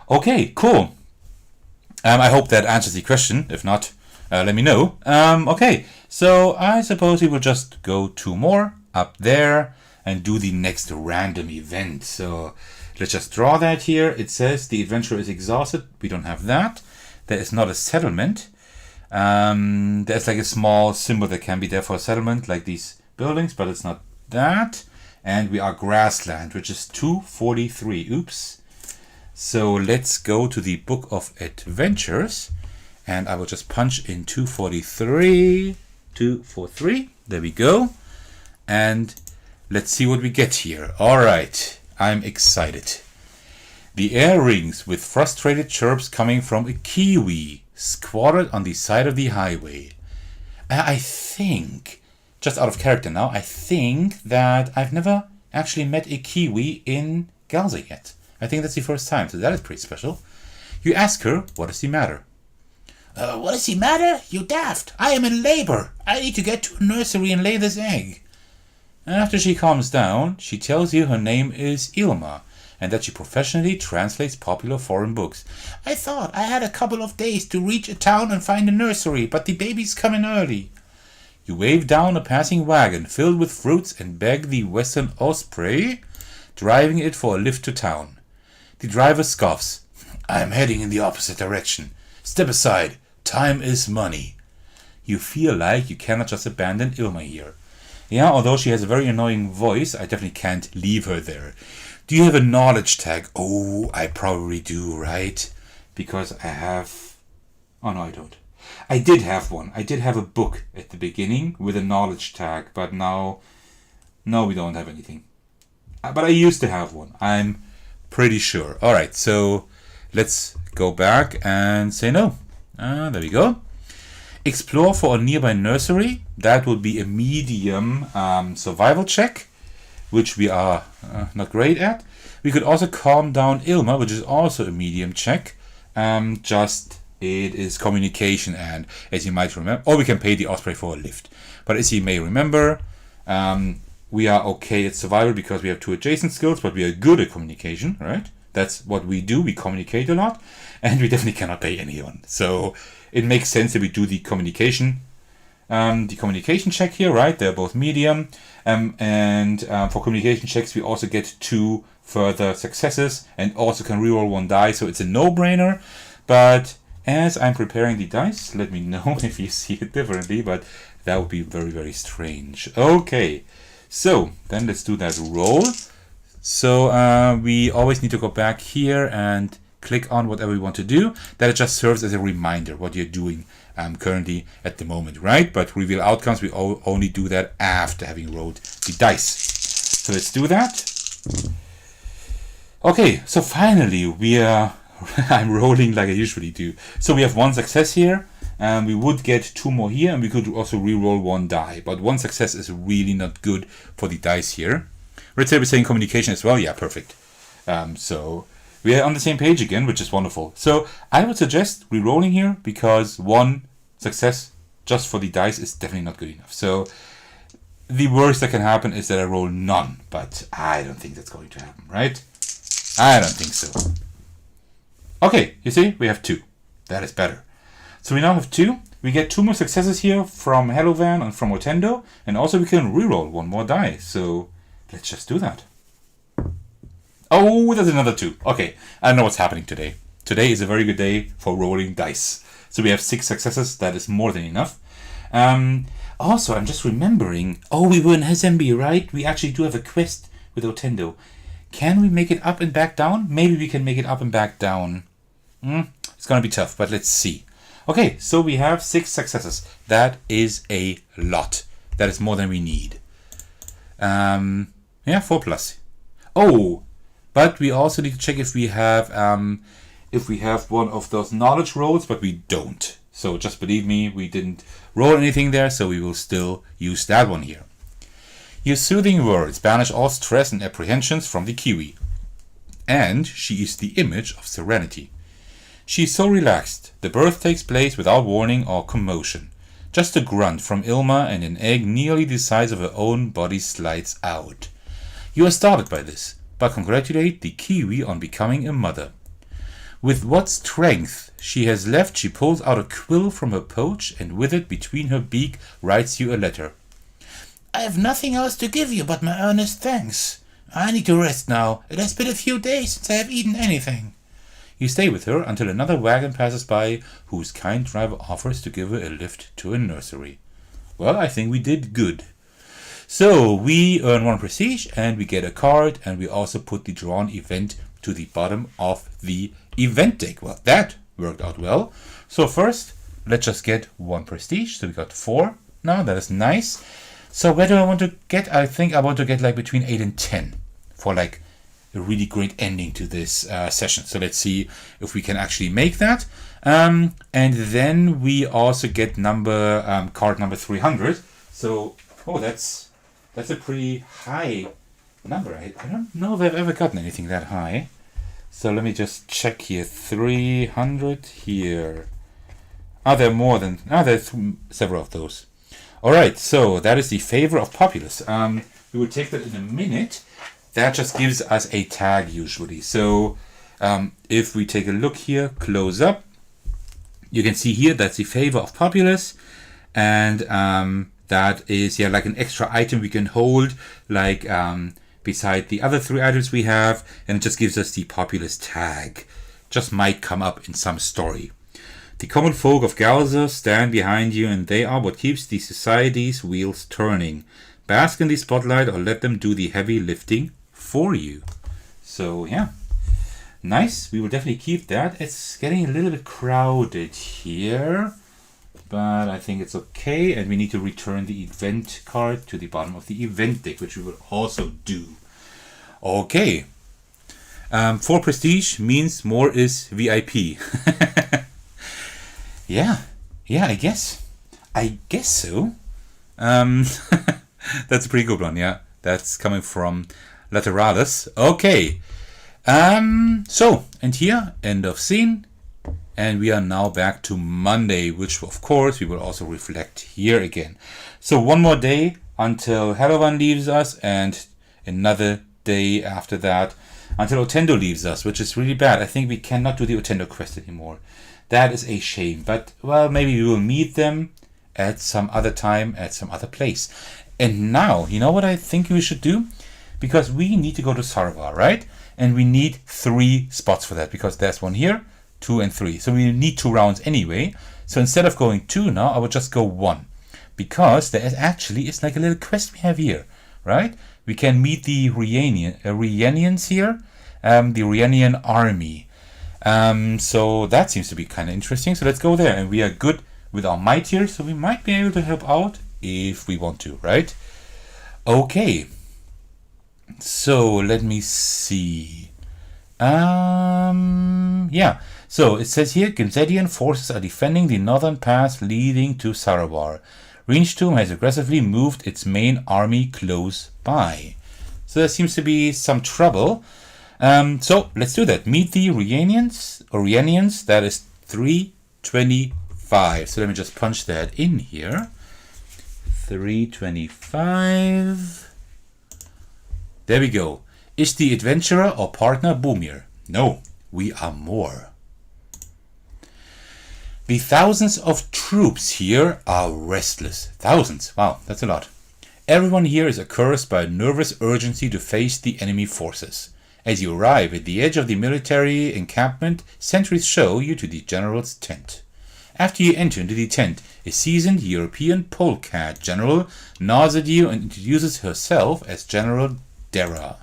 Okay, cool. I hope that answers the question. If not, let me know. Okay, so I suppose we will just go 2 more up there and do the next random event. So let's just draw that here. It says the adventurer is exhausted. We don't have that. There is not a settlement. There's like a small symbol that can be there for a settlement, like these buildings, but it's not that. And we are grassland, which is 243. Oops. So let's go to the Book of Adventures. And I will just punch in 243. 243. There we go. And let's see what we get here. All right. I'm excited. The air rings with frustrated chirps coming from a kiwi squatted on the side of the highway. I think, just out of character now, I think that I've never actually met a kiwi in Galzyr yet. I think that's the first time, so that is pretty special. You ask her, what is the matter? What is the matter? You daft. I am in labor. I need to get to a nursery and lay this egg. After she calms down, she tells you her name is Ilma, and that she professionally translates popular foreign books. I thought I had a couple of days to reach a town and find a nursery, but the baby's coming early. You wave down a passing wagon filled with fruits and beg the Western Osprey, driving it for a lift to town. The driver scoffs. I'm heading in the opposite direction. Step aside. Time is money. You feel like you cannot just abandon Ilma here. Yeah, although she has a very annoying voice, I definitely can't leave her there. Do you have a knowledge tag? Oh, I probably do, right? Because I have... Oh, no, I don't. I did have one. I did have a book at the beginning with a knowledge tag, but now... No, we don't have anything. But I used to have one. I'm pretty sure. All right, so let's go back and say no. There we go. Explore for a nearby nursery. That would be a medium survival check, which we are not great at. We could also calm down Ilma, which is also a medium check. Just it is communication, and as you might remember, or we can pay the Osprey for a lift. But as you may remember, we are okay at survival because we have 2 adjacent skills, but we are good at communication, right? That's what we do. We communicate a lot, and we definitely cannot pay anyone. So it makes sense that we do the communication check here, right? They're both medium. And for communication checks, we also get 2 further successes and also can reroll 1 die. So it's a no-brainer. But as I'm preparing the dice, let me know if you see it differently. But that would be very, very strange. Okay, so then let's do that roll. So we always need to go back here and click on whatever we want to do. That just serves as a reminder what you're doing currently at the moment, right? But reveal outcomes, we only do that after having rolled the dice. So let's do that. Okay, so finally I'm rolling like I usually do. So we have 1 success here, and we would get 2 more here, and we could also re-roll 1 die. But 1 success is really not good for the dice here. Red Tape is saying communication as well. Yeah, perfect. So we are on the same page again, which is wonderful. So I would suggest re-rolling here because 1 success just for the dice is definitely not good enough. So the worst that can happen is that I roll none, but I don't think that's going to happen, right? I don't think so. Okay, you see, we have 2. That is better. So we now have 2. We get 2 more successes here from Hellovan and from Otendo, and also we can re-roll 1 more die. So let's just do that. Oh, there's another 2. Okay, I don't know what's happening today. Today is a very good day for rolling dice. So we have 6 successes. That is more than enough. Also, I'm just remembering. Oh, we were in Hazembe, right? We actually do have a quest with Otendo. Can we make it up and back down? Maybe we can make it up and back down. It's going to be tough, but let's see. Okay, so we have 6 successes. That is a lot. That is more than we need. Yeah, 4+. Oh, but we also need to check if we have if we have one of those knowledge rolls, but we don't. So just believe me, we didn't roll anything there, so we will still use that one here. Your soothing words banish all stress and apprehensions from the kiwi. And she is the image of serenity. She is so relaxed. The birth takes place without warning or commotion. Just a grunt from Ilma and an egg nearly the size of her own body slides out. You are startled by this, but congratulate the kiwi on becoming a mother. With what strength she has left, she pulls out a quill from her pouch and with it between her beak writes you a letter. I have nothing else to give you but my earnest thanks. I need to rest now. It has been a few days since I have eaten anything. You stay with her until another wagon passes by, whose kind driver offers to give her a lift to a nursery. Well, I think we did good. So we earn 1 prestige and we get a card, and we also put the drawn event to the bottom of the event deck. Well, that worked out well. So first, let's just get 1 prestige. So we got 4 now. That is nice. So where do I want to get? I think I want to get like between 8 and 10 for like a really great ending to this session. So let's see if we can actually make that. And then we also get card number 300. So, oh, that's a pretty high number. I don't know if I've ever gotten anything that high. So let me just check here. 300 here. There's several of those. All right, so that is the favor of populace. We will take that in a minute. That just gives us a tag usually. So if we take a look here, close up, you can see here that's the favor of populace, and that is like an extra item we can hold like beside the other 3 items we have, and it just gives us the populace tag. Just might come up in some story. The common folk of Galzyr stand behind you, and they are what keeps the society's wheels turning. Bask in the spotlight or let them do the heavy lifting for you. So yeah, nice. We will definitely keep that. It's getting a little bit crowded here, but I think it's okay, and we need to return the event card to the bottom of the event deck, which we will also do. Okay, 4 prestige means more is VIP. yeah, I guess so. That's a pretty good one. Yeah, that's coming from Lateralis. Okay. So, and here, end of scene. And we are now back to Monday, which of course we will also reflect here again. So 1 more day until Halloween leaves us, and another day after that until Otendo leaves us, which is really bad. I think we cannot do the Otendo quest anymore. That is a shame. But, well, maybe we will meet them at some other time, at some other place. And now, you know what I think we should do? Because we need to go to Saravar, right? And we need 3 spots for that, because there's 1 here, 2 and 3. So we need 2 rounds anyway. So instead of going 2 now, I would just go 1. Because there is actually, it's like a little quest we have here, right? We can meet the Rhiannians here, the Rhiannian army. So that seems to be kind of interesting. So let's go there. And we are good with our might here, so we might be able to help out if we want to, right? Okay. So let me see. Yeah. So it says here, Gimsedian forces are defending the northern pass leading to Saravar. Rinchtum has aggressively moved its main army close by. So there seems to be some trouble. So let's do that. Meet the Rhiannians. That is 325. So let me just punch that in here. 325. There we go. Is the adventurer or partner Boomir? No, we are more. The thousands of troops here are restless. Thousands. Wow, that's a lot. Everyone here is accursed by a nervous urgency to face the enemy forces. As you arrive at the edge of the military encampment, sentries show you to the general's tent. After you enter into the tent, a seasoned European polecat general nods at you and introduces herself as General Dera.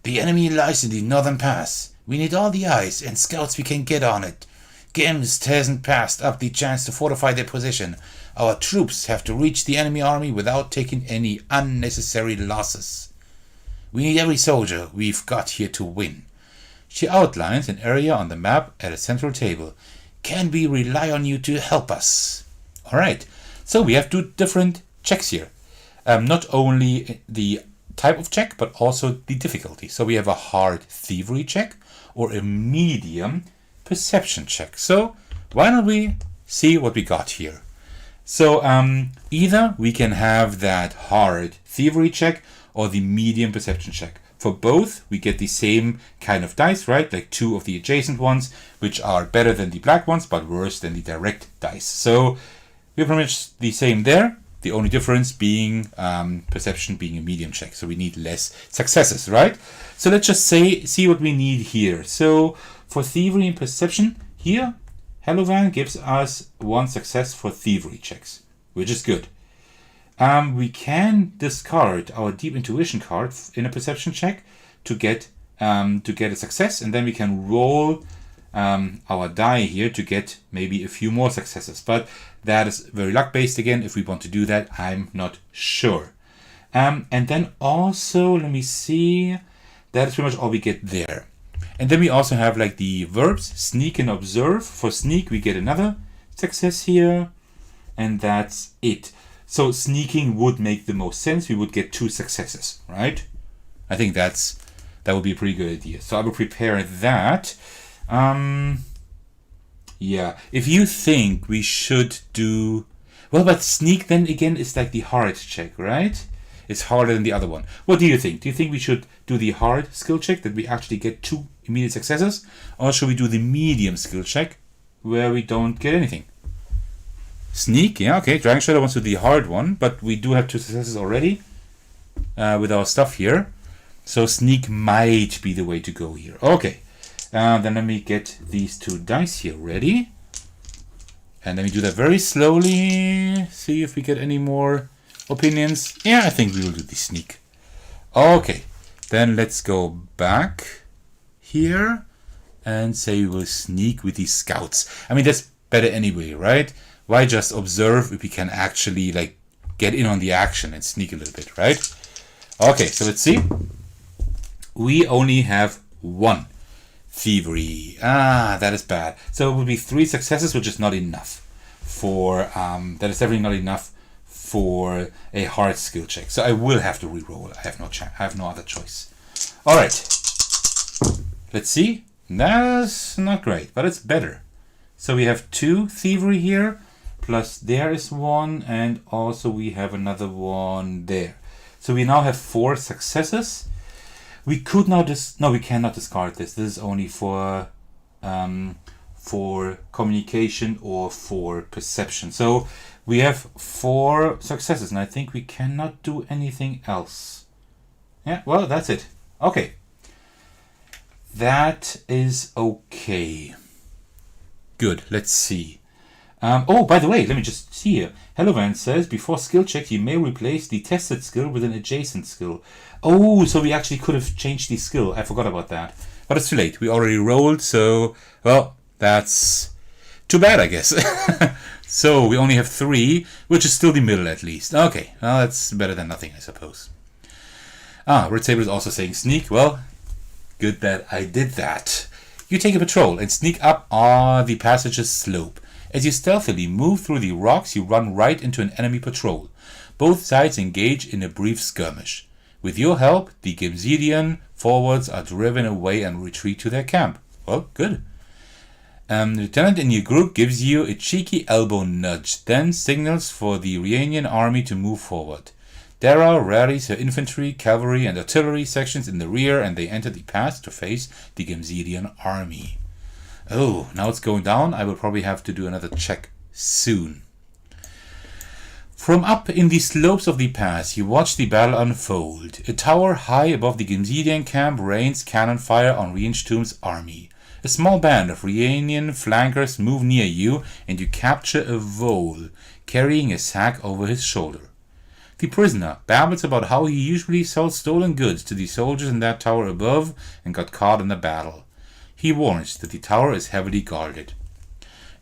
The enemy lies in the northern pass. We need all the eyes and scouts we can get on it. Gims hasn't passed up the chance to fortify their position. Our troops have to reach the enemy army without taking any unnecessary losses. We need every soldier we've got here to win. She outlines an area on the map at a central table. Can we rely on you to help us? Alright, so we have two different checks here. Not only the type of check, but also the difficulty. So we have a hard thievery check or a medium perception check. So why don't we see what we got here? So either we can have that hard thievery check or the medium perception check. For both, we get the same kind of dice, right? Like two of the adjacent ones, which are better than the black ones, but worse than the direct dice. So we're pretty much the same there. The only difference being perception being a medium check. So we need less successes, right? So let's just see what we need here. So for thievery and perception, here, Hellovan gives us 1 success for thievery checks, which is good. We can discard our deep intuition card in a perception check to get a success, and then we can roll our die here to get maybe a few more successes. But that is very luck based again. If we want to do that, I'm not sure. And then also, let me see, that is pretty much all we get there. And then we also have like the verbs, sneak and observe. For sneak, we get another success here, and that's it. So sneaking would make the most sense. We would get 2 successes, right? I think that would be a pretty good idea. So I will prepare that. Yeah, if you think we should do... Well, but sneak then again is like the hard check, right? It's harder than the other one. What do you think? Do you think we should do the hard skill check that we actually get 2 immediate successes? Or should we do the medium skill check where we don't get anything? Sneak, yeah, okay. Dragon Shadow wants to do the hard one, but we do have 2 successes already with our stuff here. So sneak might be the way to go here. Okay, then let me get these 2 dice here ready. And let me do that very slowly. See if we get any more opinions. Yeah, I think we will do the sneak. Okay, then let's go back here and say we will sneak with the scouts. I mean, that's better anyway, right? Why just observe if we can actually like get in on the action and sneak a little bit, right? Okay, so let's see. We only have 1 thievery. That is bad. So it would be 3 successes, which is not enough for that is definitely not enough for a hard skill check. So I will have to re-roll. I have no other choice. All right. Let's see. That's not great, but it's better. So we have 2 thievery here. Plus there is 1, and also we have another one there. So we now have 4 successes. We could now no, we cannot discard this. This is only for communication or for perception. So we have 4 successes, and I think we cannot do anything else. Yeah, well, that's it. Okay. That is okay. Good, let's see. Oh, by the way, let me just see here. Hellovan says, before skill check, you may replace the tested skill with an adjacent skill. Oh, so we actually could have changed the skill. I forgot about that. But it's too late. We already rolled, so, well, that's too bad, I guess. So we only have 3, which is still the middle at least. Okay, well, that's better than nothing, I suppose. Red Saber is also saying sneak. Well, good that I did that. You take a patrol and sneak up the passage's slope. As you stealthily move through the rocks, you run right into an enemy patrol. Both sides engage in a brief skirmish. With your help, the Galzyrian forwards are driven away and retreat to their camp. Well, good. The lieutenant in your group gives you a cheeky elbow nudge, then signals for the Rhiannian army to move forward. Dara rallies her infantry, cavalry, and artillery sections in the rear, and they enter the pass to face the Galzyrian army. Oh, now it's going down. I will probably have to do another check soon. From up in the slopes of the pass, you watch the battle unfold. A tower high above the Galzyrian camp rains cannon fire on Rienstoom's army. A small band of Rhiannian flankers move near you, and you capture a vole, carrying a sack over his shoulder. The prisoner babbles about how he usually sells stolen goods to the soldiers in that tower above and got caught in the battle. He warns that the tower is heavily guarded.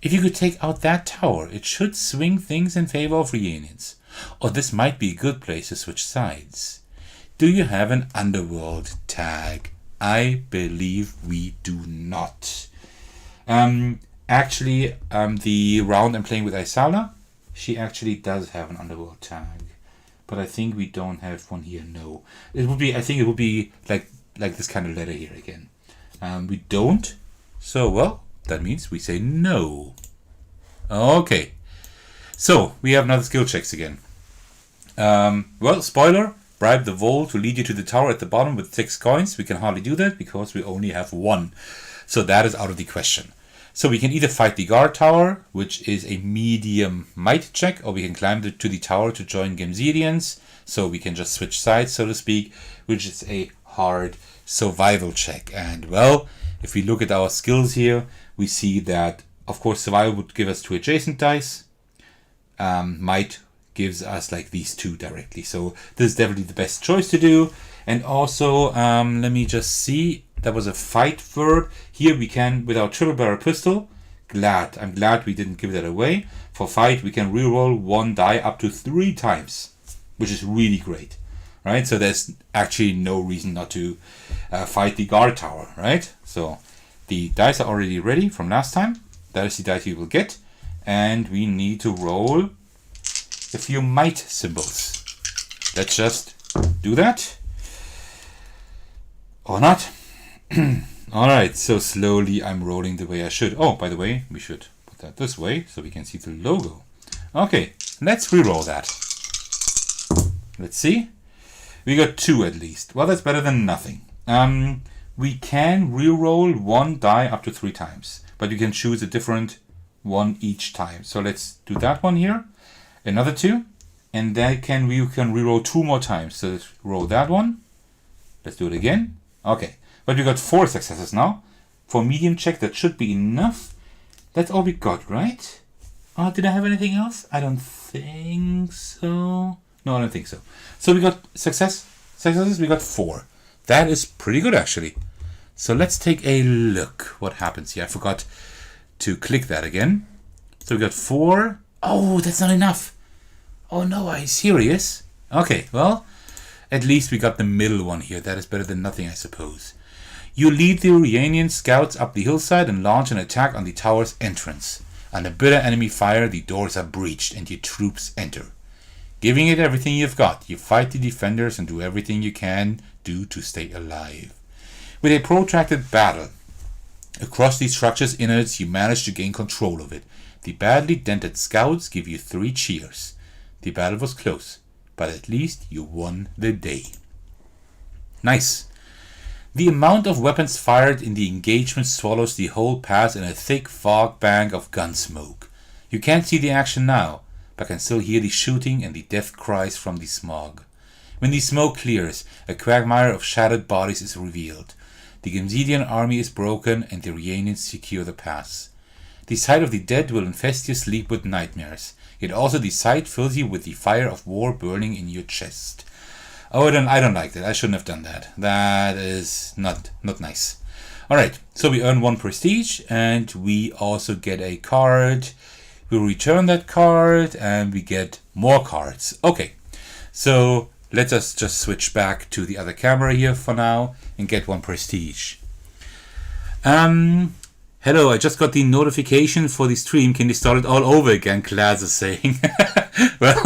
If you could take out that tower, it should swing things in favor of Rhiannians. Or this might be a good place to switch sides. Do you have an underworld tag? I believe we do not. Actually, the round I'm playing with Isala, she actually does have an underworld tag. But I think we don't have one here, no. It would be, I think it would be like this kind of letter here again. We don't. So, well, that means we say no. Okay. So, we have another skill checks again. Well, spoiler. Bribe the vole to lead you to the tower at the bottom with 6 coins. We can hardly do that because we only have 1. So that is out of the question. So we can either fight the guard tower, which is a medium might check, or we can climb to the tower to join Galzyrians. So we can just switch sides, so to speak, which is a hard survival check. And well, if we look at our skills here, we see that, of course, survival would give us 2 adjacent dice. Might gives us like these 2 directly. So this is definitely the best choice to do. And also, let me just see. That was a fight word. Here we can, with our triple barrel pistol, I'm glad we didn't give that away. For fight, we can reroll 1 die up to 3 times, which is really great, right? So there's actually no reason not to fight the guard tower, right? So the dice are already ready from last time. That is the dice you will get. And we need to roll a few might symbols. Let's just do that. Or not. Alright, so slowly I'm rolling the way I should. Oh, by the way, we should put that this way so we can see the logo. Okay, let's re-roll that. Let's see. We got 2 at least. Well, that's better than nothing. We can re-roll 1 die up to 3 times, but you can choose a different one each time. So let's do that one here. Another 2. And then we can re-roll 2 more times. So let's roll that one. Let's do it again. Okay. But we got 4 successes now. For medium check, that should be enough. That's all we got, right? Oh, did I have anything else? I don't think so. No, I don't think so. So we got successes. We got 4. That is pretty good, actually. So let's take a look what happens here. I forgot to click that again. So we got 4. Oh, that's not enough. Oh no, are you serious? Okay, well, at least we got the middle one here. That is better than nothing, I suppose. You lead the Urianian scouts up the hillside and launch an attack on the tower's entrance. Under bitter enemy fire, the doors are breached and your troops enter. Giving it everything you've got, you fight the defenders and do everything you can do to stay alive. With a protracted battle across the structure's innards, you manage to gain control of it. The badly dented scouts give you 3 cheers. The battle was close, but at least you won the day. Nice. The amount of weapons fired in the engagement swallows the whole pass in a thick fog bank of gun smoke. You can't see the action now, but can still hear the shooting and the death cries from the smog. When the smoke clears, a quagmire of shattered bodies is revealed. The Galzyrian army is broken and the Rianians secure the pass. The sight of the dead will infest your sleep with nightmares, yet also the sight fills you with the fire of war burning in your chest. Oh, I don't like that. I shouldn't have done that. That is not nice. Alright, so we earn 1 prestige and we also get a card. We return that card and we get more cards. Okay, so let us just switch back to the other camera here for now and get 1 prestige. Hello, I just got the notification for the stream. Can you start it all over again? Class is saying. Well,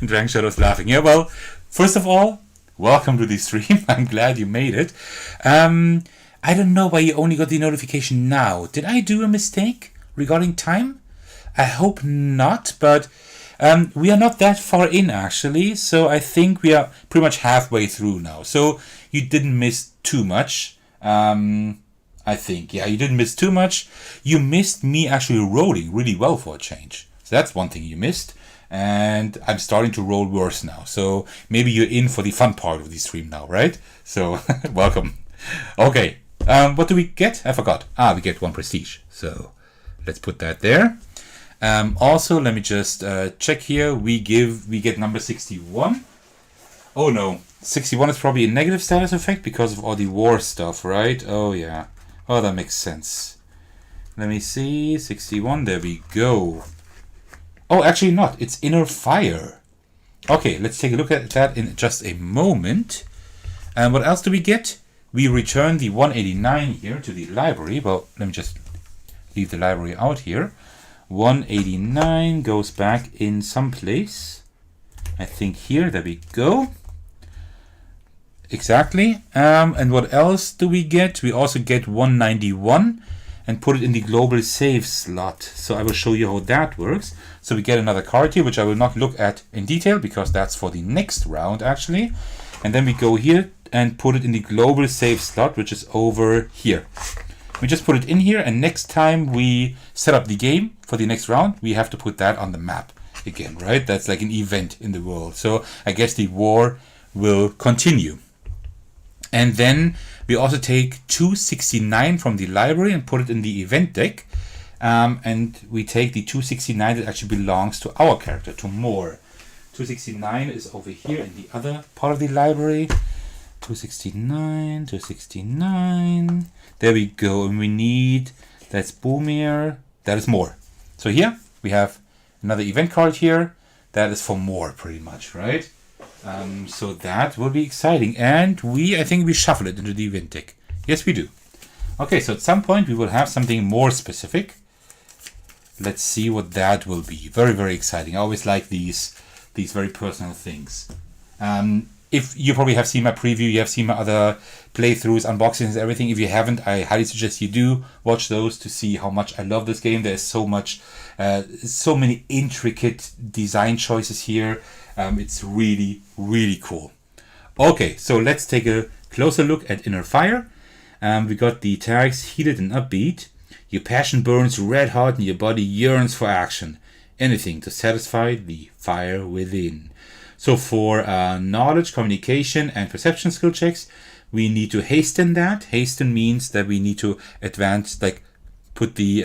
Dragon Shadow's laughing. Yeah, well, first of all, welcome to the stream. I'm glad you made it. I don't know why you only got the notification now. Did I do a mistake regarding time? I hope not, but we are not that far in actually. So I think we are pretty much halfway through now. So you didn't miss too much. I think, yeah, you didn't miss too much. You missed me actually rolling really well for a change. So that's one thing you missed. And I'm starting to roll worse now. So maybe you're in for the fun part of the stream now, right? So welcome. Okay, what do we get? I forgot. We get 1 prestige. So let's put that there. Also, let me just check here. We get number 61. Oh no, 61 is probably a negative status effect because of all the war stuff, right? Oh yeah. Oh, that makes sense. Let me see. 61. There we go. Oh, actually not. It's inner fire. Okay, let's take a look at that in just a moment. And what else do we get? we return the 189 here to the library. Well, let me just leave the library out here. 189 goes back in some place. I think here, there we go. Exactly. And what else do we get? We also get 191 and put it in the global save slot. So I will show you how that works. So we get another card here, which I will not look at in detail because that's for the next round actually. And then we go here and put it in the global save slot, which is over here. We just put it in here, and next time we set up the game for the next round, we have to put that on the map again, right? That's like an event in the world. So I guess the war will continue. And then we also take 269 from the library and put it in the event deck. And we take the 269 that actually belongs to our character, to Moore. 269 is over here in the other part of the library. 269, 269. There we go. And we need, that's Boomir, that is Moore. So here we have another event card here. That is for Moore pretty much, right? So that will be exciting. And I think we shuffle it into the event deck. Yes, we do. Okay, so at some point we will have something more specific. Let's see what that will be. Very, very exciting. I always like these very personal things. If you probably have seen my preview, you have seen my other playthroughs, unboxings, everything. If you haven't, I highly suggest you do watch those to see how much I love this game. There's so much, so many intricate design choices here. It's really, really cool. Okay, so let's take a closer look at Inner Fire. We got the tags heated and upbeat. Your passion burns red hot and your body yearns for action. Anything to satisfy the fire within. So for knowledge, communication, and perception skill checks, we need to hasten that. Hasten means that we need to advance, like put the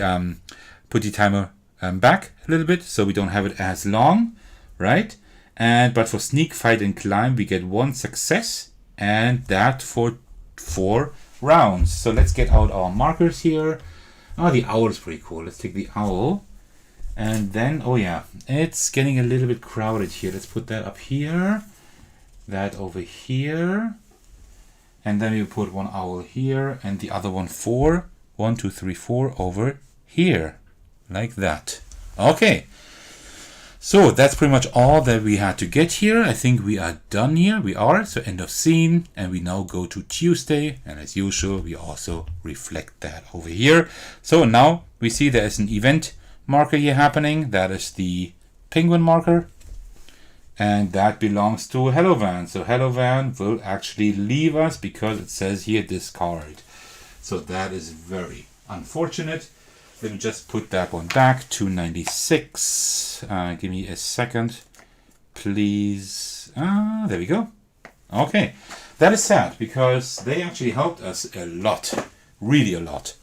timer back a little bit so we don't have it as long, right? But for sneak, fight, and climb, we get 1 success, and that for 4 rounds. So let's get out our markers here. Oh, the owl is pretty cool. Let's take the owl. And then, oh yeah, it's getting a little bit crowded here. Let's put that up here. That over here. And then we put 1 owl here and the other one 4. 1, 2, 3, 4 over here. Like that. Okay. So that's pretty much all that we had to get here. I think we are done here. We are. So end of scene. And we now go to Tuesday. And as usual, we also reflect that over here. So now we see there is an event marker here happening. That is the penguin marker. And that belongs to Hello Van. So Hello Van will actually leave us because it says here discard. So that is very unfortunate. Let me just put that one back. 296. Give me a second, please. There we go. Okay. That is sad because they actually helped us a lot. Really a lot.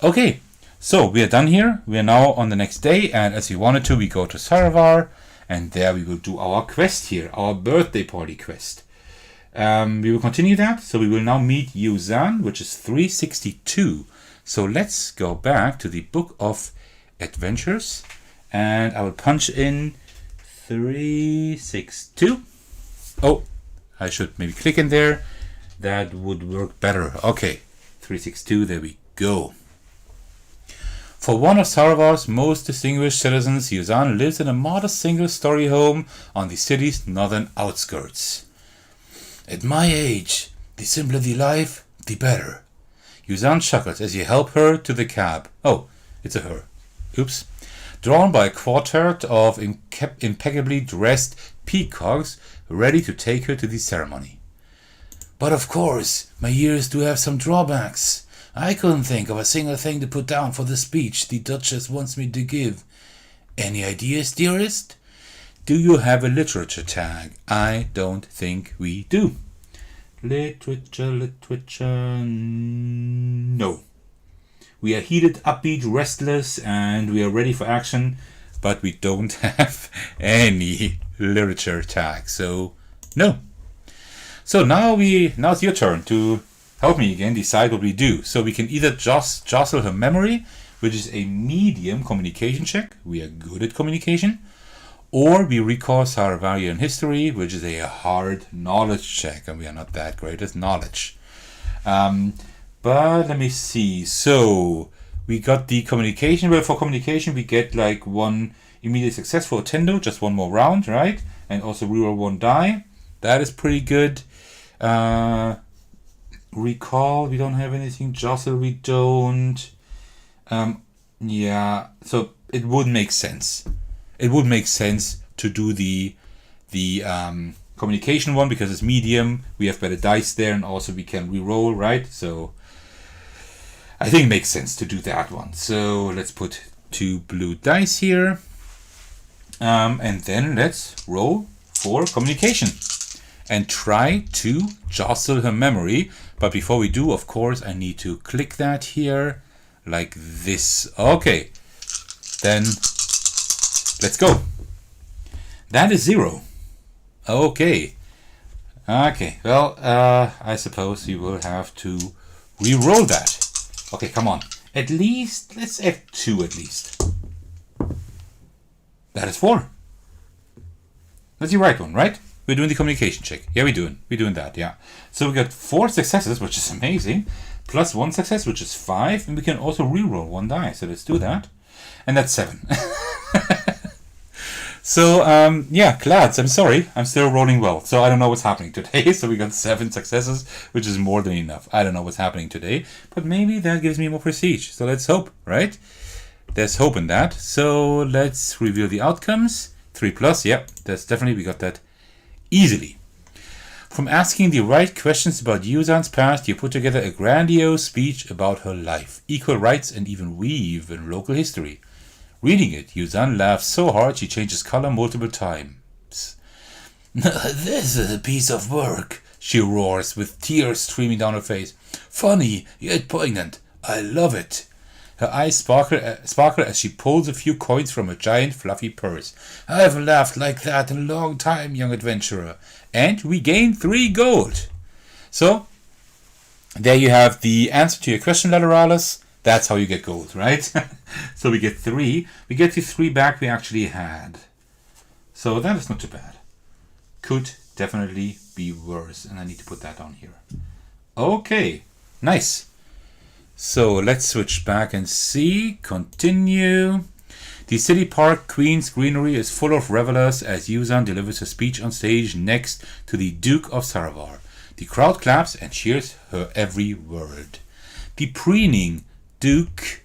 Okay. So we are done here. We are now on the next day. And as we wanted to, we go to Saravar. And there we will do our quest here. Our birthday party quest. We will continue that. So we will now meet Yuzan, which is 362. So let's go back to the Book of Adventures. And I will punch in 362. Oh, I should maybe click in there. That would work better. Okay, 362, there we go. For one of Saravar's most distinguished citizens, Yuzan lives in a modest single-story home on the city's northern outskirts. At my age, the simpler the life, the better. Yuzan chuckles as you help her to the cab. Oh, it's a her. Oops. Drawn by a quartet of impeccably dressed peacocks ready to take her to the ceremony. But of course, my years do have some drawbacks. I couldn't think of a single thing to put down for the speech the Duchess wants me to give. Any ideas, dearest? Do you have a literature tag? I don't think we do. Literature. No. We are heated, upbeat, restless, and we are ready for action, but we don't have any literature tag. So, no. So now it's your turn to help me again decide what we do. So we can either just jostle her memory, which is a medium communication check. We are good at communication. Or we recall Saravarian history, which is a hard knowledge check, and we are not that great at knowledge. But let me see. So we got the communication. Well, for communication, we get like one immediate success for Tendo, just one more round, right? And also reroll one die. That is pretty good. Recall, we don't have anything. Jostle, we don't. Yeah, so it would make sense. It would make sense to do the communication one because it's medium. We have better dice there, and also we can reroll, right? So I think it makes sense to do that one. So let's put 2 blue dice here, and then let's roll for communication and try to jostle her memory. But before we do, of course, I need to click that here like this. Okay, then let's go. That is 0. Okay. Well, I suppose you will have to re-roll that. Okay, come on. At least, let's have 2 at least. That is 4. That's the right one, right? We're doing the communication check. Yeah, we're doing that, yeah. So we got 4 successes, which is amazing, plus 1 success, which is 5, and we can also re-roll 1 die. So let's do that. And that's 7. So, yeah, Clads, I'm sorry. I'm still rolling well. So I don't know what's happening today. So we got 7 successes, which is more than enough. I don't know what's happening today, but maybe that gives me more prestige. So let's hope, right? There's hope in that. So let's reveal the outcomes. 3+, yep, that's definitely, we got that easily. From asking the right questions about Yuzan's past, you put together a grandiose speech about her life, equal rights, and even weave in local history. Reading it, Yuzan laughs so hard she changes color multiple times. This is a piece of work, she roars, with tears streaming down her face. Funny, yet poignant. I love it. Her eyes sparkle as she pulls a few coins from a giant fluffy purse. I haven't laughed like that in a long time, young adventurer. And we gain 3 gold. So, there you have the answer to your question, Lateralis. That's how you get gold, right? So we get 3. We get the 3 back we actually had. So that is not too bad. Could definitely be worse. And I need to put that on here. Okay, nice. So let's switch back and see. Continue. The city park Queen's Greenery is full of revelers as Yuzan delivers her speech on stage next to the Duke of Saravar. The crowd claps and cheers her every word. The preening Duke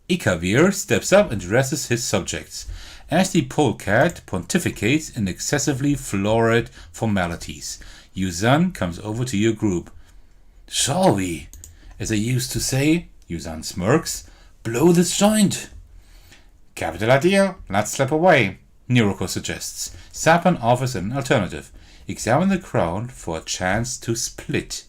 Ikavir steps up and addresses his subjects as the polecat pontificates in excessively florid formalities. Yuzan comes over to your group. Shall we? As I used to say, Yuzan smirks, blow this joint. Capital idea, let's slip away, Niroko suggests. Sapan offers an alternative. Examine the crowd for a chance to split.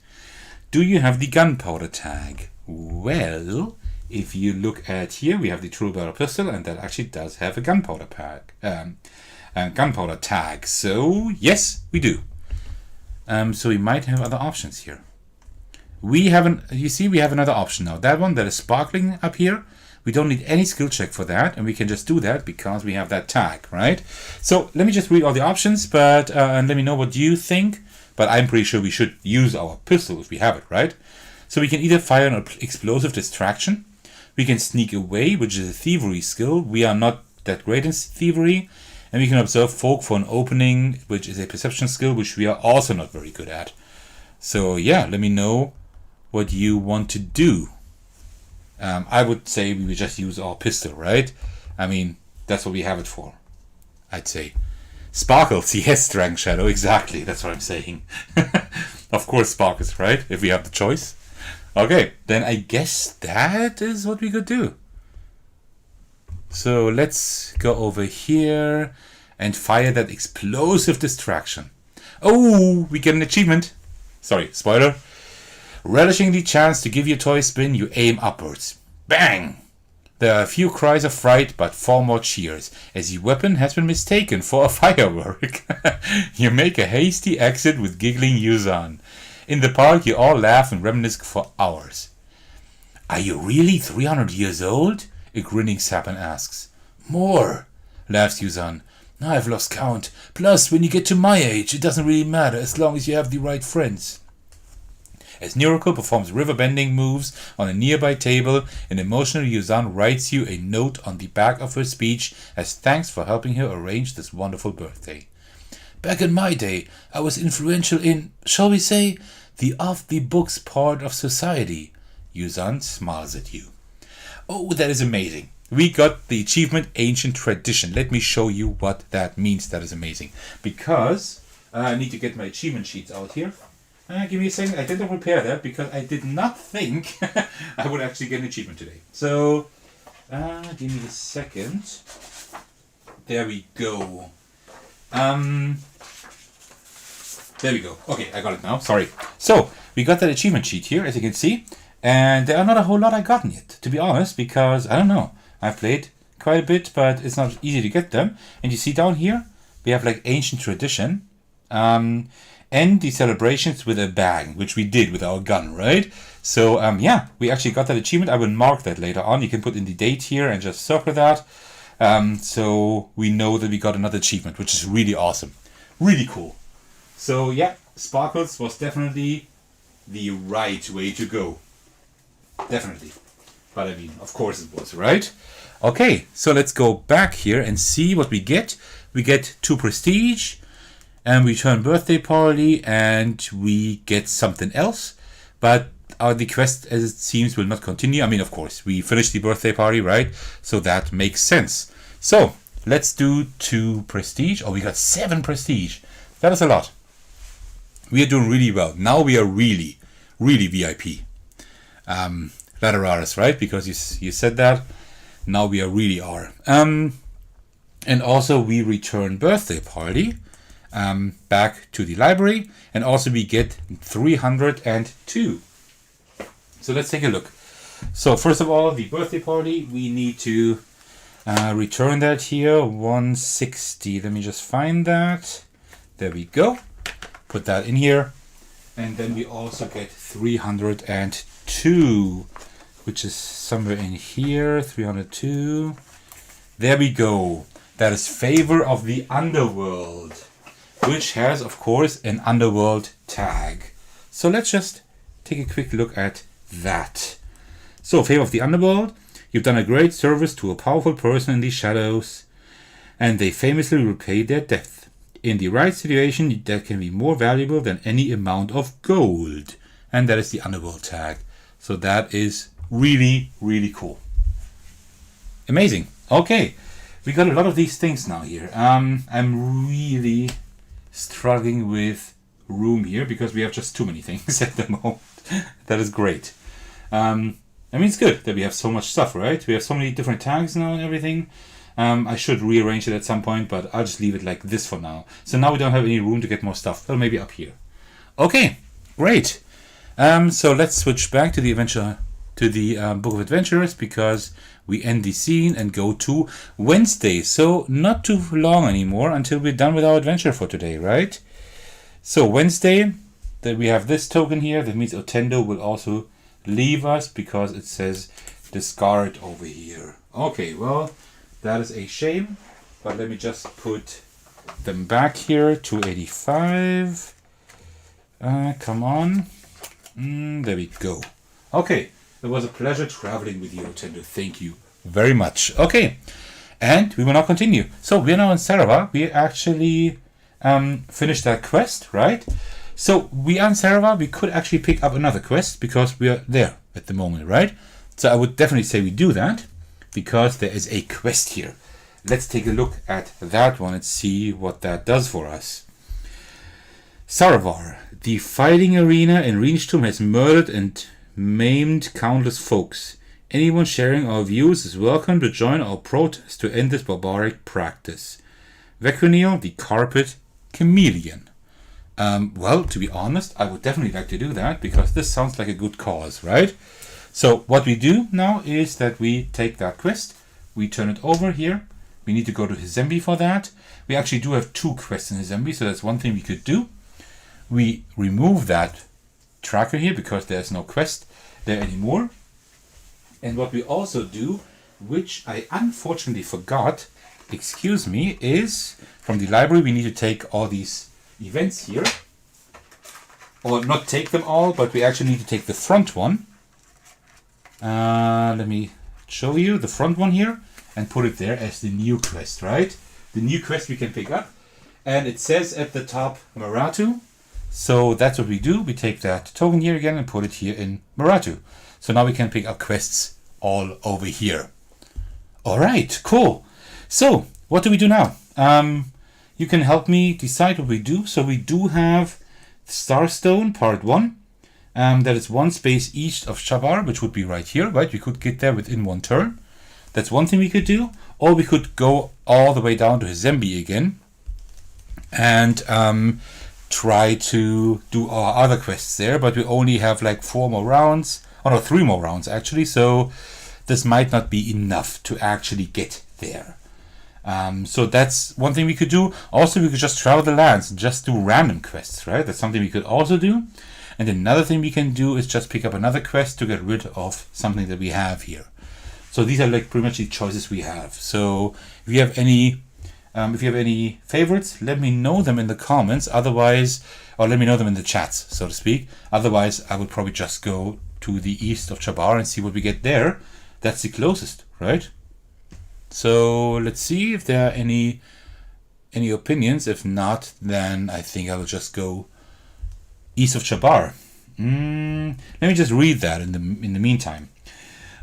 Do you have the gunpowder tag? Well, if you look at here, we have the True Barrel Pistol, and that actually does have a gunpowder tag. So, yes, we do. So we might have other options here. We have another option now. That one that is sparkling up here, we don't need any skill check for that, and we can just do that because we have that tag, right? So let me just read all the options, but and let me know what you think. But I'm pretty sure we should use our pistol if we have it, right? So we can either fire an explosive distraction, we can sneak away, which is a thievery skill. We are not that great in thievery, and we can observe folk for an opening, which is a perception skill, which we are also not very good at. So yeah, let me know what you want to do. I would say we would just use our pistol, right? I mean, that's what we have it for, I'd say. Sparkles, yes, Dragon Shadow, exactly, that's what I'm saying. Of course sparkles, right? If we have the choice. Okay, then I guess that is what we could do. So let's go over here and fire that explosive distraction. Oh, we get an achievement. Sorry, spoiler. Relishing the chance to give your toy a spin, you aim upwards. Bang! There are a few cries of fright, but 4 more cheers, as your weapon has been mistaken for a firework. You make a hasty exit with giggling Yuzan. In the park, you all laugh and reminisce for hours. Are you really 300 years old? A grinning Sapan asks. More, laughs Yuzan. I've lost count. Plus, when you get to my age, it doesn't really matter as long as you have the right friends. As Nuraku performs river-bending moves on a nearby table, an emotional Yuzan writes you a note on the back of her speech as thanks for helping her arrange this wonderful birthday. Back in my day, I was influential in, shall we say, the off-the-books part of society. Yuzan smiles at you. Oh, that is amazing. We got the achievement Ancient Tradition. Let me show you what that means. That is amazing. Because I need to get my achievement sheets out here. Give me a second. I didn't prepare that because I did not think I would actually get an achievement today. So, give me a second. There we go. There we go. Okay, I got it now. Sorry. So, we got that achievement sheet here, as you can see. And there are not a whole lot I've gotten yet, to be honest, because, I don't know. I've played quite a bit, but it's not easy to get them. And you see down here, we have like Ancient Tradition. And the celebrations with a bang, which we did with our gun, right? So, yeah, we actually got that achievement. I will mark that later on. You can put in the date here and just circle that. So we know that we got another achievement, which is really awesome. Really cool. So, yeah, Sparkles was definitely the right way to go. Definitely. But I mean, of course it was, right? Okay, so let's go back here and see what we get. We get 2 prestige, and we turn birthday party, and we get something else. But the quest, as it seems, will not continue. I mean, of course, we finished the birthday party, right? So that makes sense. So, let's do 2 prestige. Oh, we got 7 prestige. That is a lot. We are doing really well. Now we are really, really VIP. Lateraris, right? Because you said that. Now we really are. And also we return birthday party back to the library. And also we get 302. So let's take a look. So first of all, the birthday party, we need to return that here. 160. Let me just find that. There we go. Put that in here. And then we also get 302, which is somewhere in here. 302. There we go. That is Favor of the Underworld, which has, of course, an Underworld tag. So let's just take a quick look at that. So, Favor of the Underworld, you've done a great service to a powerful person in the shadows, and they famously repaid their debt. In the right situation, that can be more valuable than any amount of gold. And that is the Underworld tag. So that is really, really cool. Amazing. Okay, we got a lot of these things now here. I'm really struggling with room here because we have just too many things at the moment. That is great. I mean, it's good that we have so much stuff, right? We have so many different tags now and everything. I should rearrange it at some point, but I'll just leave it like this for now. So now we don't have any room to get more stuff. Well, maybe up here. Okay, great. So let's switch back to the adventure, to the Book of Adventures, because we end the scene and go to Wednesday. So not too long anymore until we're done with our adventure for today, right? So Wednesday, that we have this token here. That means Otendo will also leave us because it says discard over here. Okay, well, that is a shame, but let me just put them back here. 285. Come on. There we go. Okay, it was a pleasure traveling with you, Otendo. Thank you very much. Okay, and we will now continue. So we're now in Sarava. We actually finished that quest, right? So we are in Sarava. We could actually pick up another quest because we are there at the moment, right? So I would definitely say we do that, because there is a quest here. Let's take a look at that one and see what that does for us. Saravar, the fighting arena in Reinstorm has murdered and maimed countless folks. Anyone sharing our views is welcome to join our protest to end this barbaric practice. Vecunil, the carpet chameleon. Well, to be honest, I would definitely like to do that, because this sounds like a good cause, right? So what we do now is that we take that quest, we turn it over here. We need to go to Hizembe for that. We actually do have 2 quests in Hizembe, so that's one thing we could do. We remove that tracker here because there's no quest there anymore. And what we also do, which I unfortunately forgot, excuse me, is from the library we need to take all these events here. or not take them all, but we actually need to take the front one. Let me show you the front one here and put it there as the new quest, right? The new quest we can pick up, and it says at the top Maratu. So that's what we do. We take that token here again and put it here in Maratu. So now we can pick up quests all over here. All right, cool. So what do we do now? You can help me decide what we do. So we do have Starstone Part 1. That is 1 space east of Shabar, which would be right here, right? We could get there within 1 turn. That's one thing we could do. Or we could go all the way down to Hizembe again and try to do our other quests there. But we only have like 4 more rounds. Oh no, 3 more rounds actually. So this might not be enough to actually get there. So that's one thing we could do. Also, we could just travel the lands and just do random quests, right? That's something we could also do. And another thing we can do is just pick up another quest to get rid of something that we have here. So these are like pretty much the choices we have. So if you have any favorites, let me know them in the comments. Otherwise, or let me know them in the chats, so to speak. Otherwise, I would probably just go to the east of Shabar and see what we get there. That's the closest, right? So let's see if there are any opinions. If not, then I think I will just go east of Shabar. Let me just read that in the meantime.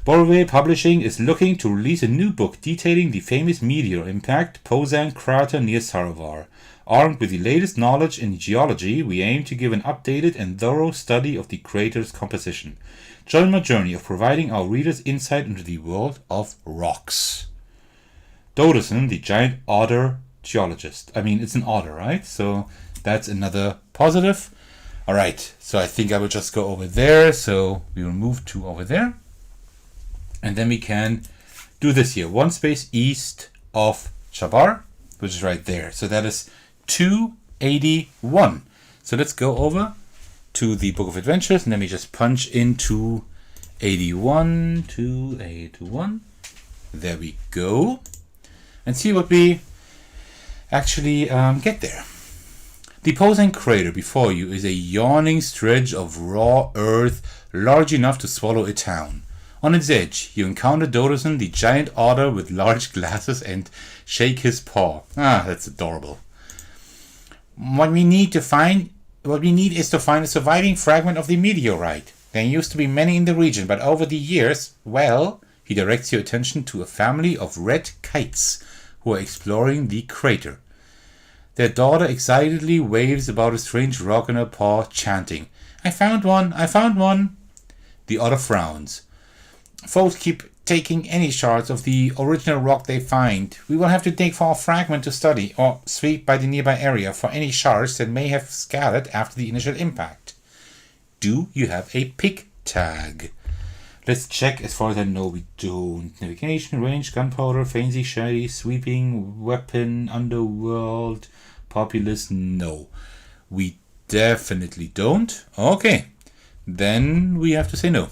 Borway Publishing is looking to release a new book detailing the famous meteor impact Pozan crater near Sarovar. Armed with the latest knowledge in geology, we aim to give an updated and thorough study of the crater's composition. Join my journey of providing our readers insight into the world of rocks. Doderson, the giant otter geologist. I mean, it's an otter, right? So that's another positive. All right, so I think I will just go over there. So we will move to over there. And then we can do this here. 1 space east of Shabar, which is right there. So that is 281. So let's go over to the Book of Adventures. And let me just punch into 81, 281. There we go. And see what we actually get there. The Pozan crater before you is a yawning stretch of raw earth large enough to swallow a town. On its edge, you encounter Doderson, the giant otter with large glasses, and shake his paw. Ah, that's adorable. What we need is to find a surviving fragment of the meteorite. There used to be many in the region, but over the years, well, he directs your attention to a family of red kites who are exploring the crater. Their daughter excitedly waves about a strange rock in her paw, chanting, "I found one! I found one!" The otter frowns. Foes keep taking any shards of the original rock they find. We will have to dig for a fragment to study, or sweep by the nearby area for any shards that may have scattered after the initial impact. Do you have a pick tag? Let's check. As far as I know, we don't. Navigation, range, gunpowder, fancy, shady, sweeping, weapon, underworld, populace, no. We definitely don't. Okay, then we have to say no.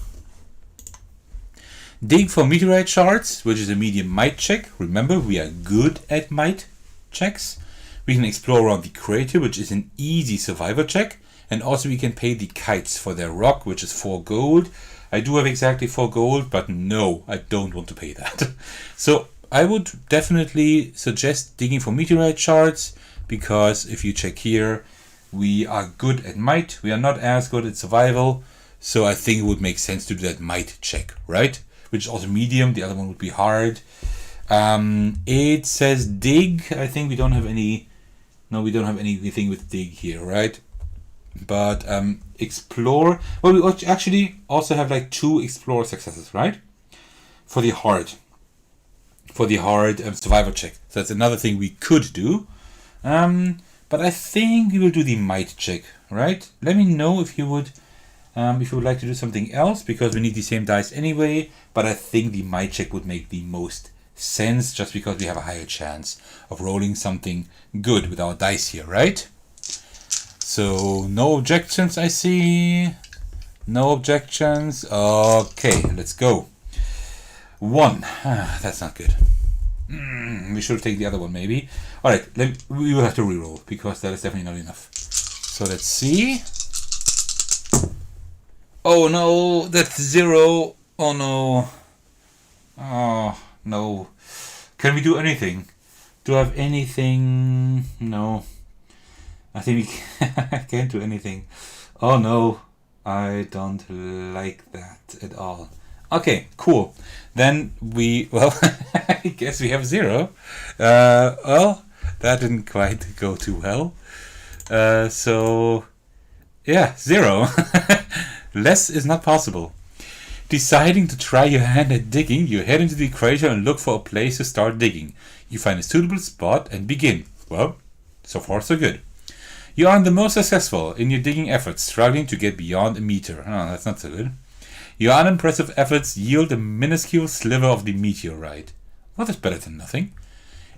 Dig for meteorite shards, which is a medium might check. Remember, we are good at might checks. We can explore around the crater, which is an easy survivor check. And also we can pay the kites for their rock, which is 4 gold. I do have exactly 4 gold, but no, I don't want to pay that. So I would definitely suggest digging for meteorite shards, because if you check here, we are good at might. We are not as good at survival. So I think it would make sense to do that might check, right? Which is also medium. The other one would be hard. It says dig. I think we don't have any. No, we don't have anything with dig here, right? But explore. Well, we actually also have like 2 explore successes, right? For the hard survivor check. So that's another thing we could do. But I think we will do the might check, right? Let me know if you would like to do something else, because we need the same dice anyway. But I think the might check would make the most sense, just because we have a higher chance of rolling something good with our dice here, right? So no objections, I see. No objections. Okay, let's go. 1. That's not good. We should take the other one maybe. Alright, we will have to reroll, because that is definitely not enough. So let's see. Oh no, that's 0. Oh no. Oh no. Can we do anything? Do I have anything? No. I think I can't do anything. Oh no. I don't like that at all. Okay, cool. Then I guess we have 0. Well, that didn't quite go too well. So, yeah, 0. Less is not possible. Deciding to try your hand at digging, you head into the crater and look for a place to start digging. You find a suitable spot and begin. Well, so far so good. You are the most successful in your digging efforts, struggling to get beyond a meter. Oh, that's not so good. Your unimpressive efforts yield a minuscule sliver of the meteorite. Well, that's better than nothing.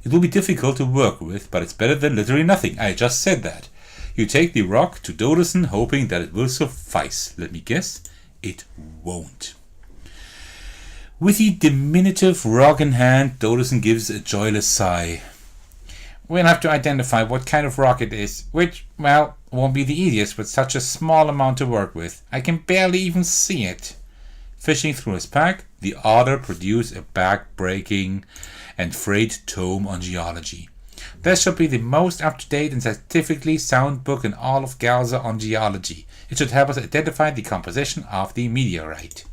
It will be difficult to work with, but it's better than literally nothing. I just said that. You take the rock to Doderson, hoping that it will suffice. Let me guess, it won't. With the diminutive rock in hand, Doderson gives a joyless sigh. We'll have to identify what kind of rock it is, which, well, won't be the easiest with such a small amount to work with. I can barely even see it. Fishing through his pack, the otter produced a back-breaking and frayed tome on geology. This should be the most up-to-date and scientifically sound book in all of Galzyr on geology. It should help us identify the composition of the meteorite.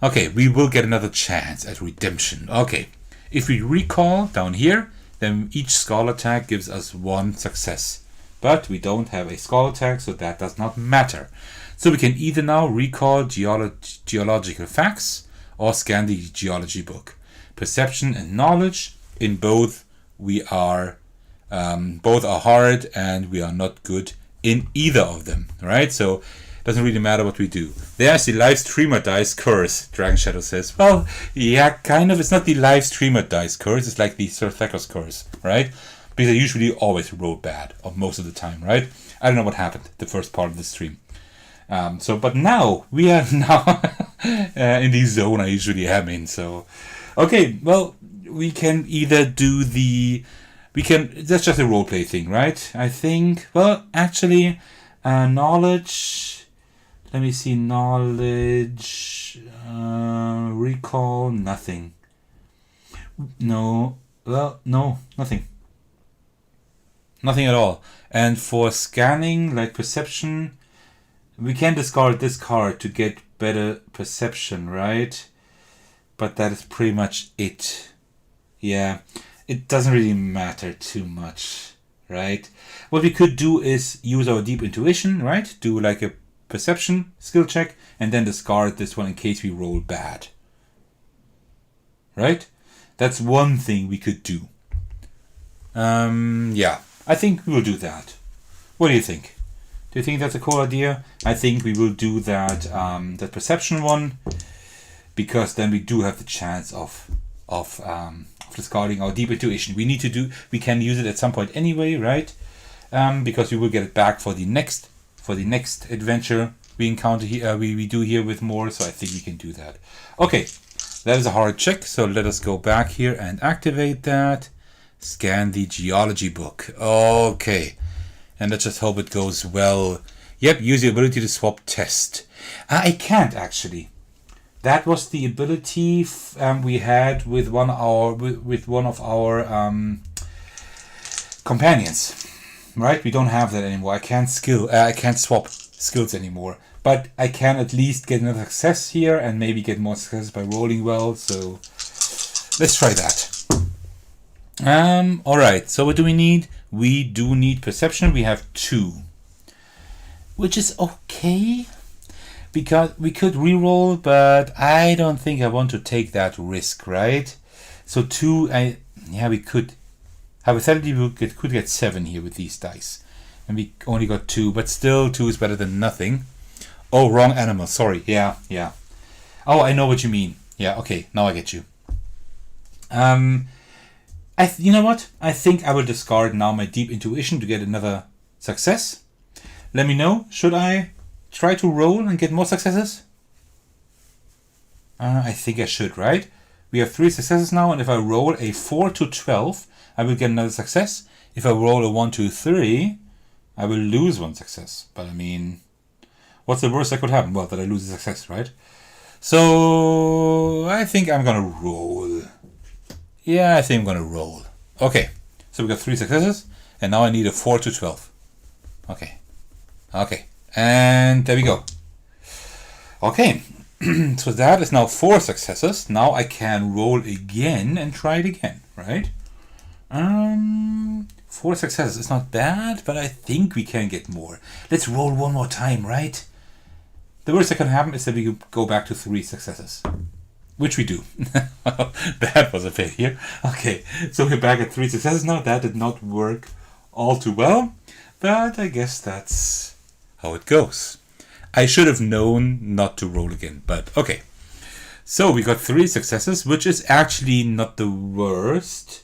Okay, we will get another chance at redemption. Okay, if we recall down here, then each scholar tag gives us 1 success. But we don't have a scholar tag, so that does not matter. So we can either now recall geological facts or scan the geology book. Perception and knowledge, in both both are hard and we are not good in either of them, right? So it doesn't really matter what we do. There's the live streamer dice curse, Dragon Shadow says. Well, yeah, kind of. It's not the live streamer dice curse, it's like the Sir Thacker's curse, right? Because I usually always roll bad, or most of the time, right? I don't know what happened the first part of the stream. But now, we are now in the zone I usually am in, so... Okay, well, we can either do that's just a roleplay thing, right? I think, well, actually, knowledge, let me see, knowledge, recall, nothing. No, well, no, nothing. Nothing at all. And for scanning, like perception, we can discard this card to get better perception, right? But that is pretty much it. Yeah, it doesn't really matter too much, right? What we could do is use our deep intuition, right? Do like a perception skill check and then discard this one in case we roll bad. Right? That's one thing we could do. Yeah, I think we will do that. What do you think? Do you think that's a cool idea? I think we will do that that perception one, because then we do have the chance of discarding our deep intuition. We can use it at some point anyway, right? Because we will get it back for the next adventure we encounter here. We do here with more, so I think we can do that. Okay, that is a hard check. So let us go back here and activate that. Scan the geology book. Okay, and let's just hope it goes well. Yep, use the ability to swap test. I can't actually. That was the ability we had with one of our companions, right? We don't have that anymore. I can't swap skills anymore, but I can at least get another success here and maybe get more success by rolling well. So let's try that. All right. So what do we need? We do need perception. We have 2, which is okay. Because we could reroll, but I don't think I want to take that risk, right? So 2, we could. Hypothetically, we could get 7 here with these dice. And we only got 2, but still 2 is better than nothing. Oh, wrong animal, sorry. Yeah. Oh, I know what you mean. Yeah, okay, now I get you. You know what? I think I will discard now my deep intuition to get another success. Let me know, should I try to roll and get more successes? I think I should, right? We have 3 successes now, and if I roll a 4 to 12, I will get another success. If I roll a 1 to 3, I will lose 1 success. But I mean, What's the worst that could happen? Well, that I lose a success, right? So I think I'm gonna roll. Yeah, I think I'm gonna roll. Okay, so we got 3 successes, and now I need a 4 to 12. Okay, and there we go. Okay, so that is now 4 successes. Now I can roll again and try it again, right? 4 successes is not bad, but I think we can get more. Let's roll one more time, right? The worst that can happen is that we go back to 3 successes, which we do. That was a failure. Okay, so we're back at 3 successes now. That did not work all too well, but I guess that's how it goes. I should have known not to roll again, but okay. So we got 3 successes, which is actually not the worst.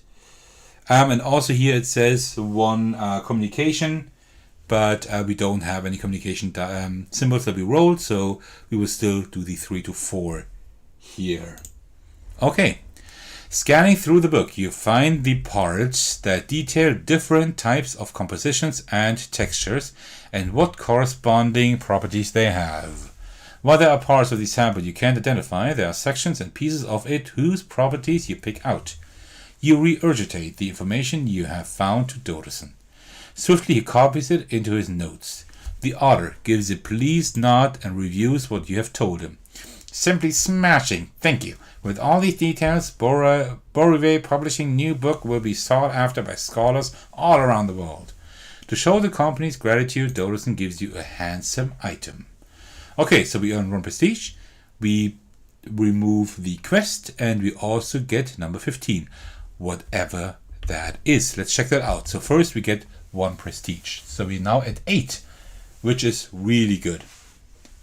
And also here it says 1 communication, but we don't have any communication symbols that we rolled, so we will still do the 3 to 4 here. Okay, scanning through the book, you find the parts that detail different types of compositions and textures and what corresponding properties they have. While there are parts of the sample you can't identify, there are sections and pieces of it whose properties you pick out. You regurgitate the information you have found to Doderson. Swiftly he copies it into his notes. The author gives a pleased nod and reviews what you have told him. Simply smashing, thank you. With all these details, Borive Publishing new book will be sought after by scholars all around the world. To show the company's gratitude, Doderson gives you a handsome item. Okay, so we earn 1 prestige, we remove the quest, and we also get number 15, whatever that is. Let's check that out. So first we get 1 prestige. So we're now at 8, which is really good.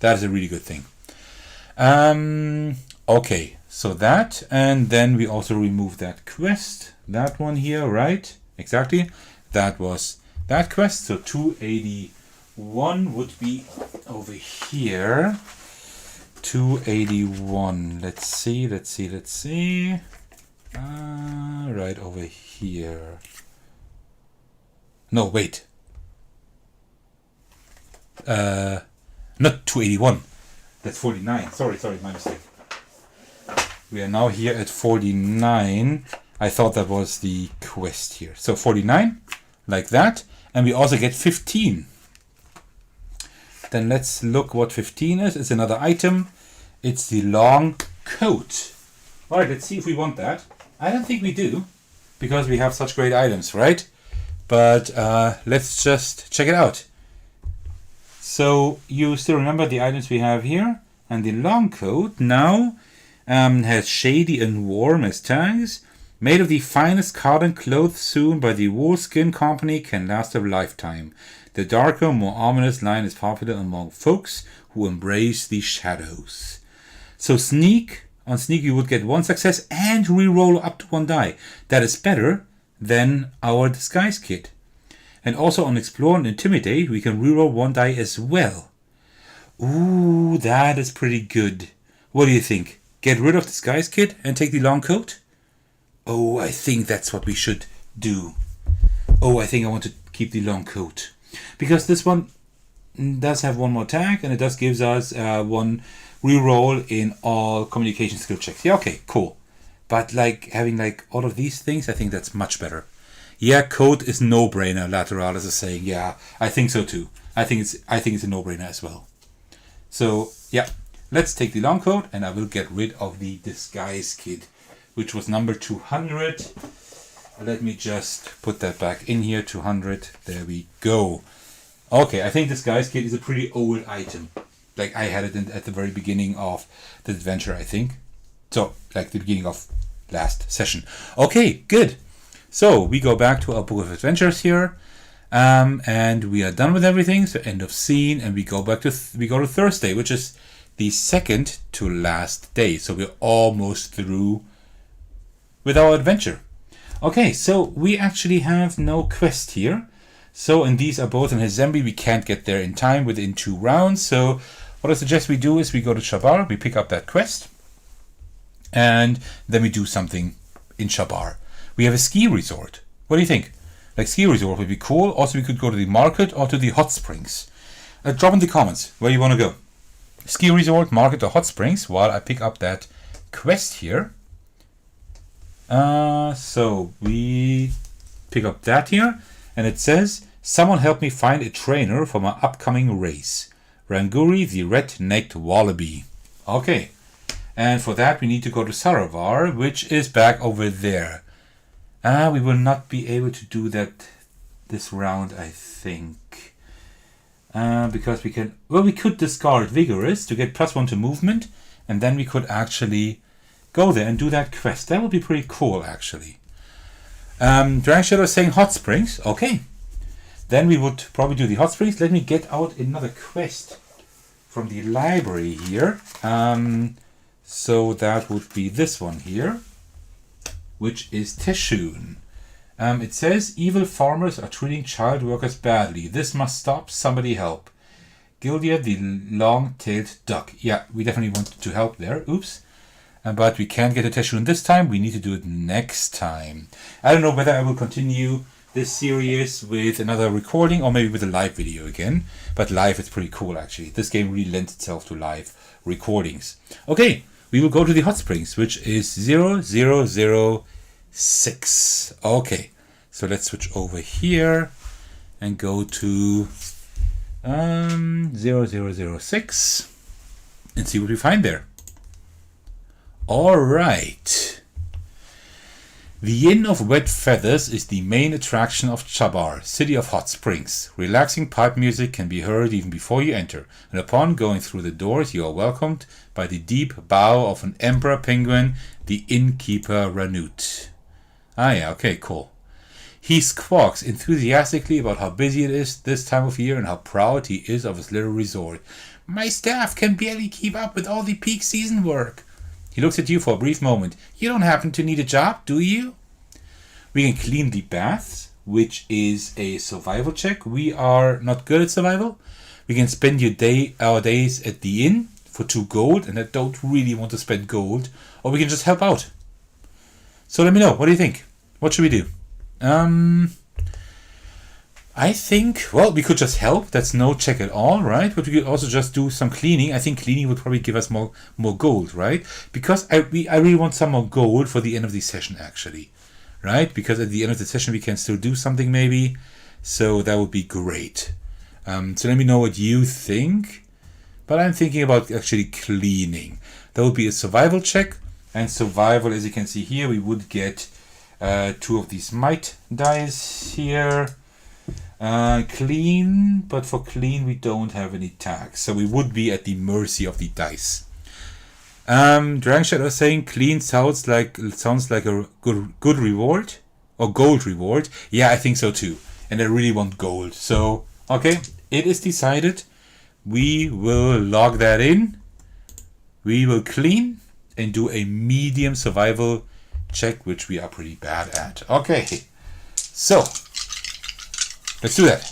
That is a really good thing. Okay, so that, and then we also remove that quest. That one here, right? Exactly. That was that quest. So 281 would be over here. 281. Let's see. Right over here. No, wait. Not 281. That's 49. Sorry, my mistake. We are now here at 49. I thought that was the quest here. So 49, like that. And we also get 15. Then let's look what 15 is. It's another item. It's the long coat. Alright, let's see if we want that. I don't think we do, because we have such great items, right? But let's just check it out. So you still remember the items we have here, and the long coat now has shady and warm as tags. Made of the finest cotton cloth sewn by the Wool Skin Company, can last a lifetime. The darker, more ominous line is popular among folks who embrace the shadows. So on sneak you would get 1 success and re-roll up to 1 die. That is better than our disguise kit. And also on explore and intimidate we can re-roll 1 die as well. Ooh, that is pretty good. What do you think? Get rid of disguise kit and take the long coat? Oh, I think that's what we should do. Oh, I think I want to keep the long coat. Because this one does have 1 more tag, and it does gives us 1 reroll in all communication skill checks. Yeah, okay, cool. But like having like all of these things, I think that's much better. Yeah, coat is no-brainer. Lateralis is saying, yeah, I think so too. I think it's a no-brainer as well. So yeah, let's take the long coat, and I will get rid of the disguise kit, which was number 200. Let me just put that back in here. 200. There we go. Okay, I think disguise kit is a pretty old item. Like I had it at the very beginning of the adventure, I think. So like the beginning of last session. Okay, good. So we go back to our book of adventures here, and we are done with everything. So end of scene, and we go back to we go to Thursday, which is the second to last day. So we're almost through with our adventure. Okay, so we actually have no quest here. So, and these are both in Hazembi. We can't get there in time within 2 rounds. So what I suggest we do is we go to Shabar, we pick up that quest, and then we do something in Shabar. We have a ski resort. What do you think? Like ski resort would be cool. Also, we could go to the market or to the hot springs. Drop in the comments where you want to go. Ski resort, market, or hot springs, while I pick up that quest here. So we pick up that here, and it says, someone help me find a trainer for my upcoming race. Ranguri, the red-necked wallaby. Okay, and for that we need to go to Saravar, which is back over there. We will not be able to do that this round, I think. Because we can... Well, we could discard Vigorous to get +1 to movement, and then we could actually go there and do that quest. That would be pretty cool, actually. Grandchild is saying hot springs. Okay. Then we would probably do the hot springs. Let me get out another quest from the library here. So that would be this one here, which is Teshun. It says, evil farmers are treating child workers badly. This must stop. Somebody help. Gildia, the long-tailed duck. Yeah, we definitely want to help there. Oops. But we can't get a Teshun this time. We need to do it next time. I don't know whether I will continue this series with another recording or maybe with a live video again. But live is pretty cool, actually. This game really lends itself to live recordings. Okay, we will go to the hot springs, which is 0006. Okay, so let's switch over here and go to 0006 and see what we find there. Alright. The Inn of Wet Feathers is the main attraction of Chabar, city of hot springs. Relaxing pipe music can be heard even before you enter, and upon going through the doors you are welcomed by the deep bow of an emperor penguin, the innkeeper Ranut. Ah yeah, okay, cool. He squawks enthusiastically about how busy it is this time of year and how proud he is of his little resort. My staff can barely keep up with all the peak season work. He looks at you for a brief moment. You don't happen to need a job, do you? We can clean the baths, which is a survival check. We are not good at survival. We can spend our days at the inn for 2 gold, and I don't really want to spend gold. Or we can just help out. So let me know. What do you think? What should we do? I think, well, we could just help. That's no check at all, right? But we could also just do some cleaning. I think cleaning would probably give us more gold, right? Because I really want some more gold for the end of the session, actually, right? Because at the end of the session we can still do something maybe. So that would be great. So let me know what you think. But I'm thinking about actually cleaning. That would be a survival check. And survival, as you can see here, we would get 2 of these might dice here. Clean, but for clean we don't have any tags, so we would be at the mercy of the dice. Dragon Shadow is saying clean sounds like a good reward or gold reward. Yeah, I think so too, and I really want gold. So okay, it is decided. We will log that in. We will clean and do a medium survival check, which we are pretty bad at. Okay, so let's do that.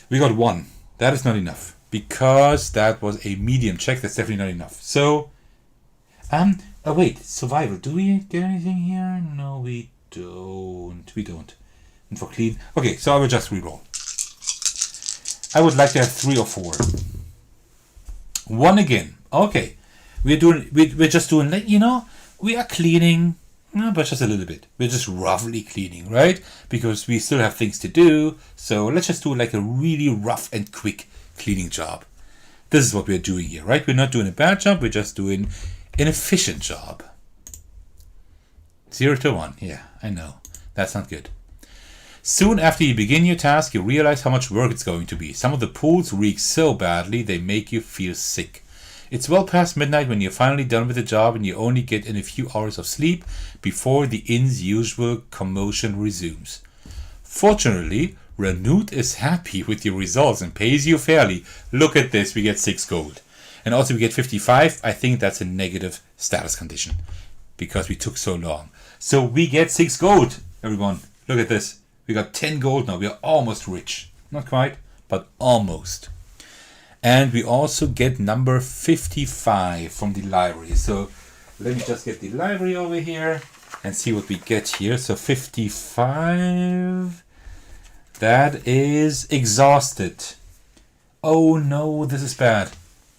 We got 1. That is not enough. Because that was a medium check, that's definitely not enough. So, oh wait, survival. Do we get anything here? No, we don't. We don't. And for clean. Okay, so I will just reroll. I would like to have 3 or 4. 1 again. Okay. We're just doing, you know, we are cleaning. No, but just a little bit. We're just roughly cleaning, right? Because we still have things to do. So let's just do like a really rough and quick cleaning job. This is what we're doing here, right? We're not doing a bad job. We're just doing an efficient job. 0 to 1. Yeah, I know. That's not good. Soon after you begin your task, you realize how much work it's going to be. Some of the pools reek so badly, they make you feel sick. It's well past midnight when you're finally done with the job and you only get in a few hours of sleep before the inn's usual commotion resumes. Fortunately, Ranut is happy with your results and pays you fairly. Look at this, we get 6 gold. And also we get 55. I think that's a negative status condition because we took so long. So we get 6 gold, everyone. Look at this. We got 10 gold now. We are almost rich. Not quite, but almost. And we also get number 55 from the library. So let me just get the library over here and see what we get here. So 55, that is exhausted. Oh no, this is bad.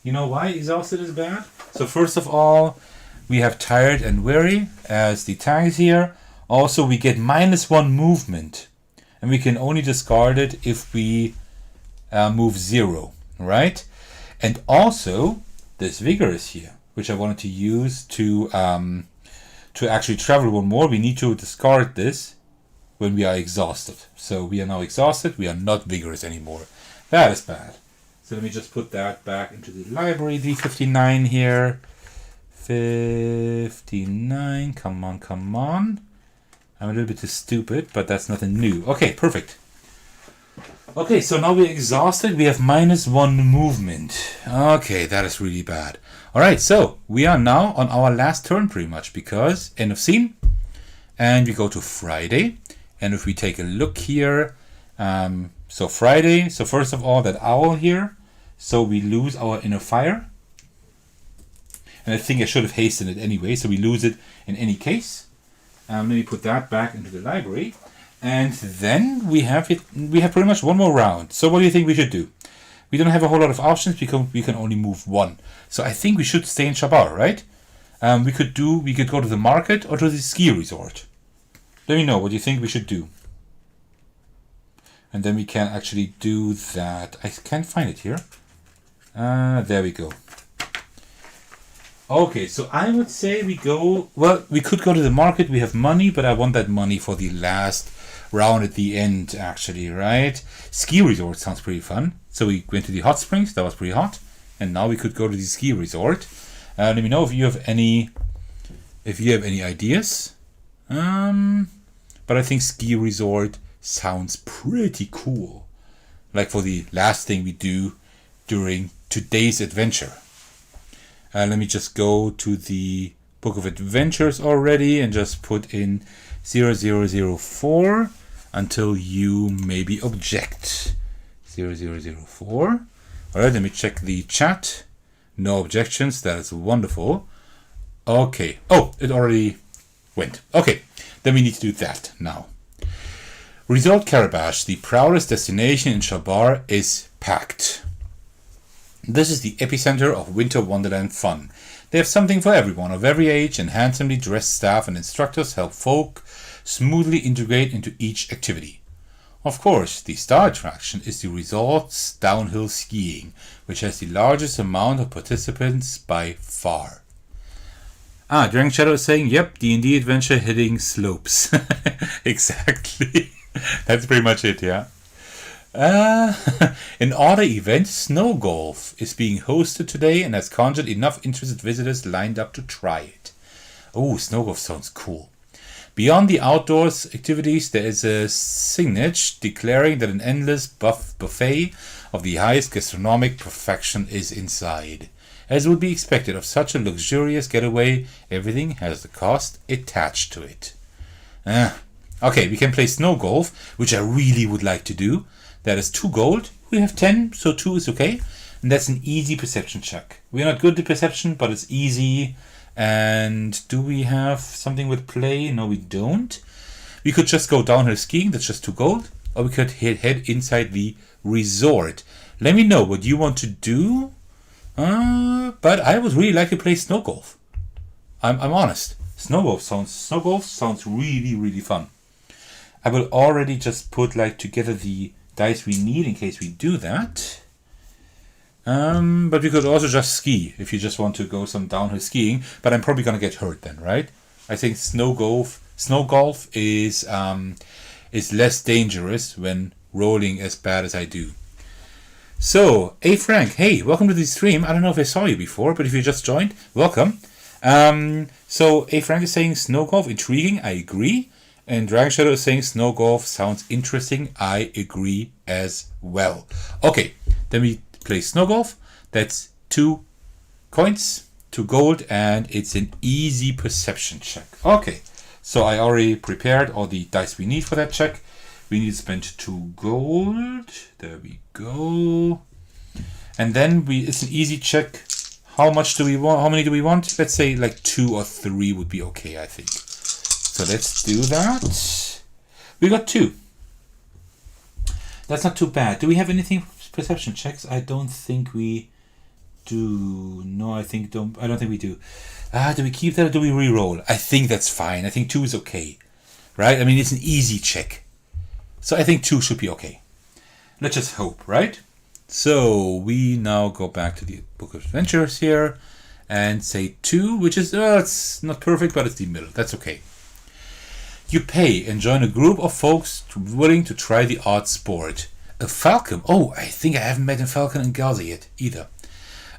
You know why exhausted is bad? So first of all, we have tired and weary as the tags here. Also, we get -1 movement. And we can only discard it if we move 0, right? And also, this vigor is here, which I wanted to use to actually travel 1 more. We need to discard this when we are exhausted. So we are now exhausted. We are not vigorous anymore. That is bad. So let me just put that back into the library. D59 here. 59. Come on, come on. I'm a little bit too stupid, but that's nothing new. Okay, perfect. Okay, so now we're exhausted. We have -1 movement. Okay, that is really bad. Alright, so we are now on our last turn pretty much, because end of scene. And we go to Friday. And if we take a look here, so Friday, so first of all, that owl here. So we lose our inner fire. And I think I should have hastened it anyway, so we lose it in any case. Let me put that back into the library. And then we have pretty much 1 more round. So what do you think we should do? We don't have a whole lot of options because we can only move 1. So I think we should stay in Shabar, right? We could go to the market or to the ski resort. Let me know what you think we should do. And then we can actually do that. I can't find it here. There we go. Okay, so I would say we go... Well, we could go to the market. We have money, but I want that money for the last round at the end, actually, right? Ski resort sounds pretty fun. So we went to the hot springs. That was pretty hot. And now we could go to the ski resort. Let me know if you have any ideas. But I think ski resort sounds pretty cool. Like for the last thing we do during today's adventure. Let me just go to the Book of Adventures already and just put in 0004 until you maybe object. 0004. Alright, let me check the chat. No objections, that is wonderful. Okay. Oh, it already went. Okay, then we need to do that now. Resort Carabash, the proudest destination in Shabar, is packed. This is the epicenter of Winter Wonderland fun. They have something for everyone of every age, and handsomely dressed staff and instructors help folk smoothly integrate into each activity. Of course, the star attraction is the resort's downhill skiing, which has the largest amount of participants by far. Dragon Shadow is saying, yep, D&D adventure hitting slopes. Exactly. That's pretty much it, yeah. An order event, Snow Golf, is being hosted today and has conjured enough interested visitors lined up to try it. Oh, Snow Golf sounds cool. Beyond the outdoors activities, there is a signage declaring that an endless buffet of the highest gastronomic perfection is inside. As would be expected of such a luxurious getaway, everything has the cost attached to it. Okay, we can play Snow Golf, which I really would like to do. That is 2 gold. We have 10, so 2 is okay. And that's an easy perception check. We're not good at perception, but it's easy. And do we have something with play? No, we don't. We could just go downhill skiing. That's just 2 gold. Or we could head inside the resort. Let me know what you want to do. But I would really like to play Snow Golf. I'm honest. Snow golf sounds really, really fun. I will already just put together the dice we need in case we do that. But we could also just ski if you just want to go some downhill skiing. But I'm probably gonna get hurt then, right? I think snow golf is less dangerous when rolling as bad as I do. So, A Frank, hey, welcome to the stream. I don't know if I saw you before, but if you just joined, welcome. So A Frank is saying snow golf intriguing. I agree. And Dragon Shadow is saying snow golf sounds interesting. I agree as well. Okay, then we play snow golf. That's 2 coins, 2 gold, and it's an easy perception check. Okay, so I already prepared all the dice we need for that check. We need to spend 2 gold. There we go. And then it's an easy check. How much do we want? How many do we want? Let's say 2 or 3 would be okay, I think. So let's do that. We got 2. That's not too bad. Do we have anything perception checks? I don't think we do. No, I don't think we do. Do we keep that or do we re-roll? I think that's fine. I think 2 is okay. Right? I mean, it's an easy check. So I think 2 should be okay. Let's just hope, right? So we now go back to the Book of Adventures here and say 2, which is, it's not perfect, but it's the middle. That's okay. You pay and join a group of folks willing to try the odd sport. A falcon. Oh, I think I haven't met a falcon in Galzyr yet either.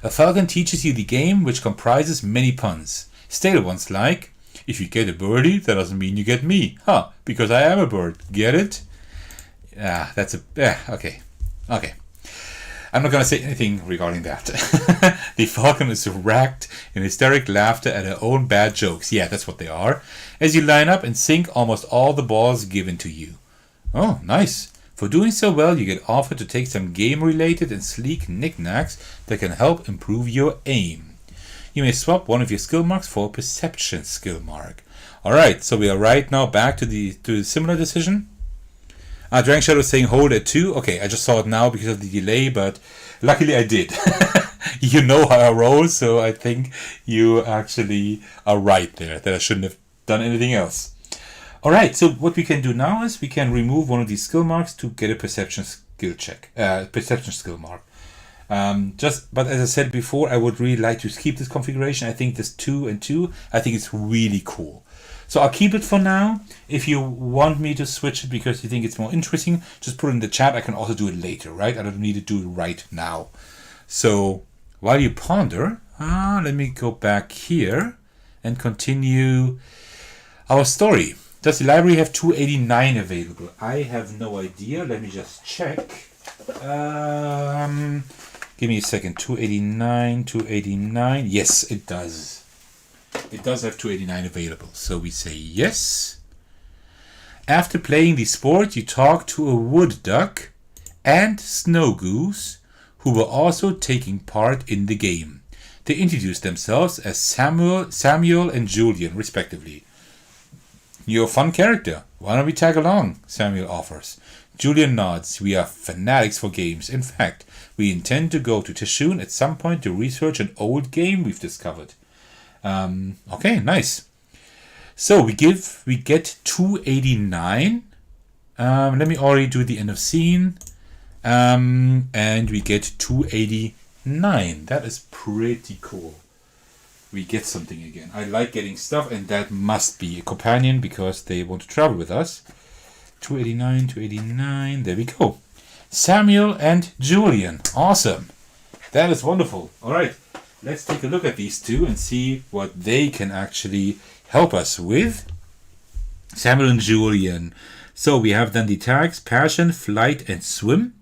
A falcon teaches you the game, which comprises many puns. Stale ones like, if you get a birdie, that doesn't mean you get me. Because I am a bird. Get it? Okay. I'm not going to say anything regarding that. The falcon is racked in hysteric laughter at her own bad jokes. Yeah, that's what they are. As you line up and sink almost all the balls given to you. Oh, nice. For doing so well, you get offered to take some game-related and sleek knickknacks that can help improve your aim. You may swap one of your skill marks for a perception skill mark. Alright, so we are right now back to the similar decision. Dragon Shadow is saying hold at 2. Okay, I just saw it now because of the delay, but luckily I did. You know how I roll, so I think you actually are right there, that I shouldn't have done anything else. Alright, so what we can do now is we can remove one of these skill marks to get a perception skill check. Perception skill mark. But as I said before, I would really like to keep this configuration. I think this 2 and 2, I think it's really cool. So I'll keep it for now. If you want me to switch it because you think it's more interesting, just put it in the chat. I can also do it later, right? I don't need to do it right now. So while you ponder, let me go back here and continue our story. Does the library have 289 available? I have no idea. Let me just check. Give me a second. 289. Yes, it does. It does have 289 available. So we say yes. After playing the sport, you talk to a wood duck and snow goose who were also taking part in the game. They introduce themselves as Samuel and Julian, respectively. You're a fun character. Why don't we tag along? Samuel offers. Julian nods. We are fanatics for games. In fact, we intend to go to Tashun at some point to research an old game we've discovered. Okay, nice. So we get 289. Let me already do the end of scene. And we get 289. That is pretty cool. We get something again. I like getting stuff, and that must be a companion because they want to travel with us. 289. There we go. Samuel and Julian. Awesome. That is wonderful. All right. Let's take a look at these two and see what they can actually help us with. Samuel and Julian. So we have then the tags passion, flight, and swim.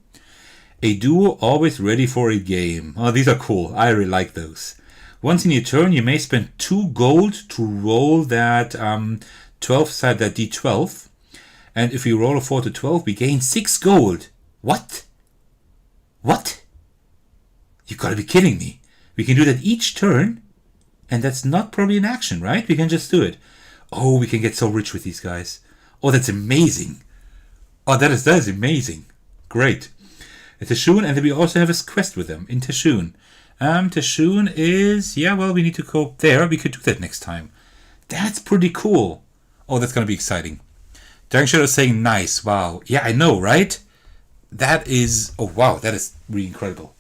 A duo always ready for a game. Oh, these are cool. I really like those. Once in your turn, you may spend 2 gold to roll that 12 side, that D12. And if we roll a 4 to 12, we gain 6 gold. What? What? You've got to be kidding me. We can do that each turn, and that's not probably an action, right? We can just do it. Oh, we can get so rich with these guys. Oh, that's amazing. Oh, that is amazing. Great. At Tashun, and then we also have a quest with them in Tashun. Tashun is, we need to go there. We could do that next time. That's pretty cool. Oh, that's going to be exciting. Dragon Shadow is saying nice. Wow. Yeah, I know, right? That is, oh wow, that is really incredible.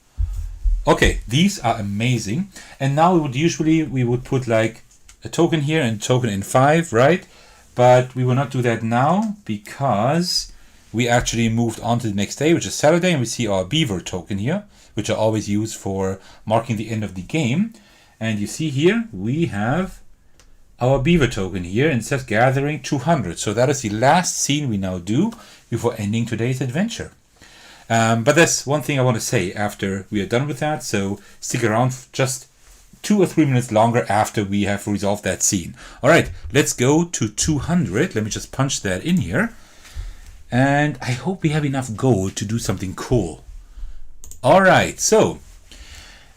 Okay, these are amazing. And now we would put like a token here and token in 5, right? But we will not do that now because we actually moved on to the next day, which is Saturday, and we see our beaver token here, which I always use for marking the end of the game. And you see here, we have our beaver token here, and it says gathering 200. So that is the last scene we now do before ending today's adventure. But that's one thing I want to say after we are done with that, so stick around just 2 or 3 minutes longer after we have resolved that scene. Alright, let's go to 200. Let me just punch that in here. And I hope we have enough gold to do something cool. Alright, so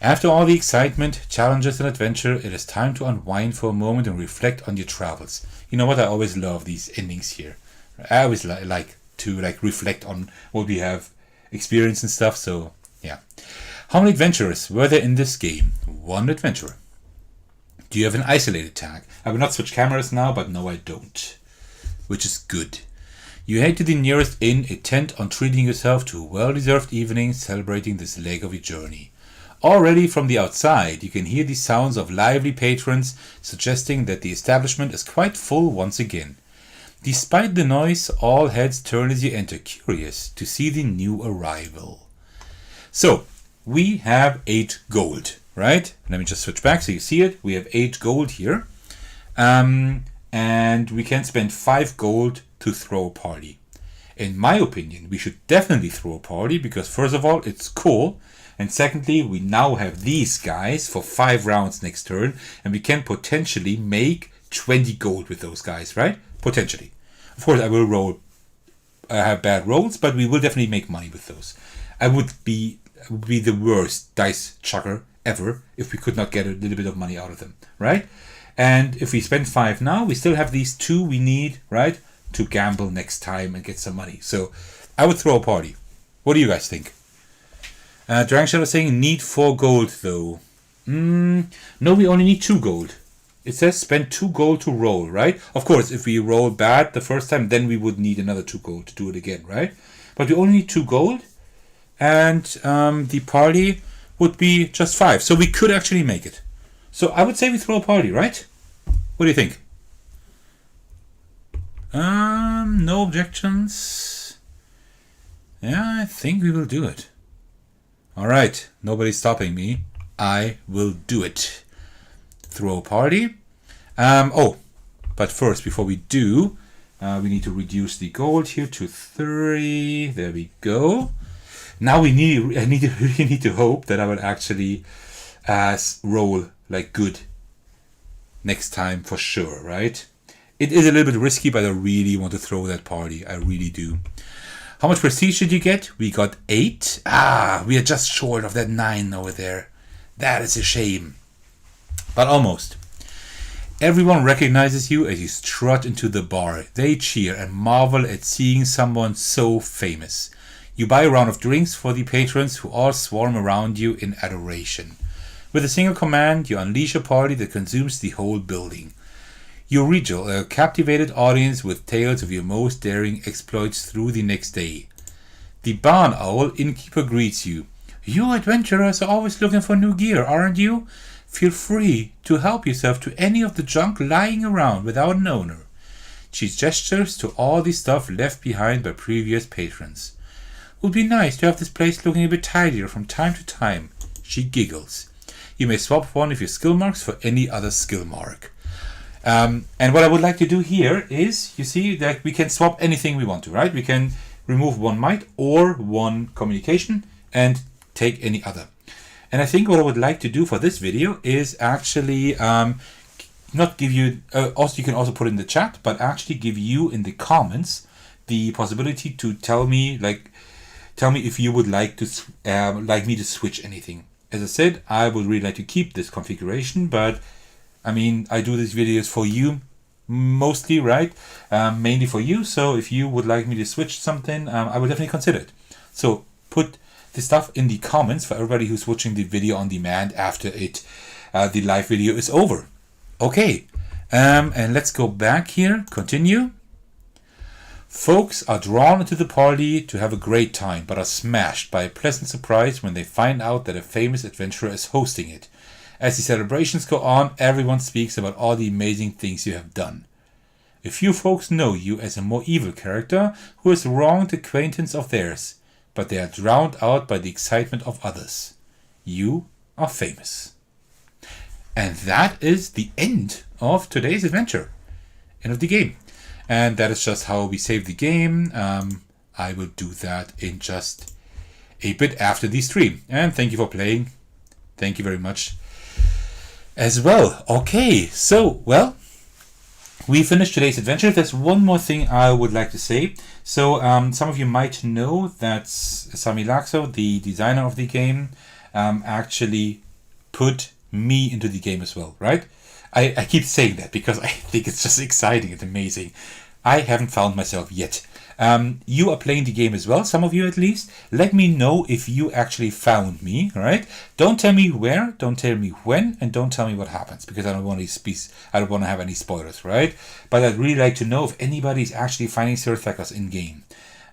after all the excitement, challenges and adventure, it is time to unwind for a moment and reflect on your travels. You know what, I always love these endings here. I always like to reflect on what we have experience and stuff, so Yeah. How many adventurers were there in this game? 1 adventurer. Do you have an isolated tag? I will not switch cameras now, but no I don't. Which is good. You head to the nearest inn, intent on treating yourself to a well-deserved evening celebrating this leg of your journey. Already from the outside, you can hear the sounds of lively patrons, suggesting that the establishment is quite full once again. Despite the noise, all heads turn as you enter, curious to see the new arrival. So, we have 8 gold, right? Let me just switch back so you see it. We have 8 gold here. And we can spend 5 gold to throw a party. In my opinion, we should definitely throw a party because first of all, it's cool. And secondly, we now have these guys for 5 rounds next turn. And we can potentially make 20 gold with those guys, right? Potentially. Of course, I will have bad rolls, but we will definitely make money with those. I would be the worst dice chucker ever if we could not get a little bit of money out of them, right? And if we spend 5 now, we still have these 2 we need, right, to gamble next time and get some money. So I would throw a party. What do you guys think? Grandchild is saying need 4 gold though. No, we only need 2 gold. It says spend 2 gold to roll, right? Of course, if we roll bad the first time, then we would need another 2 gold to do it again, right? But we only need 2 gold. And the party would be just 5. So we could actually make it. So I would say we throw a party, right? What do you think? No objections. Yeah, I think we will do it. Alright, nobody's stopping me. I will do it. Throw a party. But first, before we do, we need to reduce the gold here to 3. There we go. Now I really need to hope that I will actually roll like good next time for sure, right? It is a little bit risky, but I really want to throw that party. I really do. How much prestige did you get? We got 8. We are just short of that 9 over there. That is a shame. But almost. Everyone recognizes you as you strut into the bar. They cheer and marvel at seeing someone so famous. You buy a round of drinks for the patrons who all swarm around you in adoration. With a single command, you unleash a party that consumes the whole building. You regale a captivated audience with tales of your most daring exploits through the next day. The barn owl innkeeper greets you. You adventurers are always looking for new gear, aren't you? Feel free to help yourself to any of the junk lying around without an owner. She gestures to all the stuff left behind by previous patrons. Would be nice to have this place looking a bit tidier from time to time. She giggles. You may swap one of your skill marks for any other skill mark. And what I would like to do here is, you see that we can swap anything we want to, right? We can remove 1 might or 1 communication and take any other. And I think what I would like to do for this video is actually not give you, also you can also put in the chat, but actually give you in the comments the possibility to tell me if you would like me to switch anything. As I said, I would really like to keep this configuration, but I mean, I do these videos for you mostly, right? Mainly for you. So if you would like me to switch something, I would definitely consider it. So put the stuff in the comments for everybody who's watching the video on demand after the live video is over. Okay, and let's go back here. Continue. Folks are drawn into the party to have a great time, but are smashed by a pleasant surprise when they find out that a famous adventurer is hosting it. As the celebrations go on, everyone speaks about all the amazing things you have done. A few folks know you as a more evil character who has wronged acquaintance of theirs, but they are drowned out by the excitement of others. You are famous. And that is the end of today's adventure. End of the game. And that is just how we save the game. I will do that in just a bit after the stream. And thank you for playing. Thank you very much as well. Okay, so, well, we finished today's adventure. There's one more thing I would like to say. So, some of you might know that Sami Laxo, the designer of the game, actually put me into the game as well, right? I keep saying that because I think it's just exciting and amazing. I haven't found myself yet. You are playing the game as well, some of you at least. Let me know if you actually found me, right? Don't tell me where, don't tell me when, and don't tell me what happens, because I don't want to have any spoilers, right? But I'd really like to know if anybody's actually finding Sirthakos in game.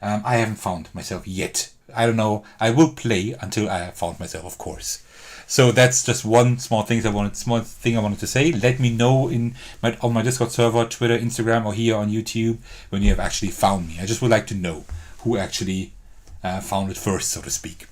I haven't found myself yet. I don't know. I will play until I have found myself, of course. So that's just one small thing I wanted to say. Let me know on my Discord server, Twitter, Instagram, or here on YouTube when you have actually found me. I just would like to know who actually found it first, so to speak.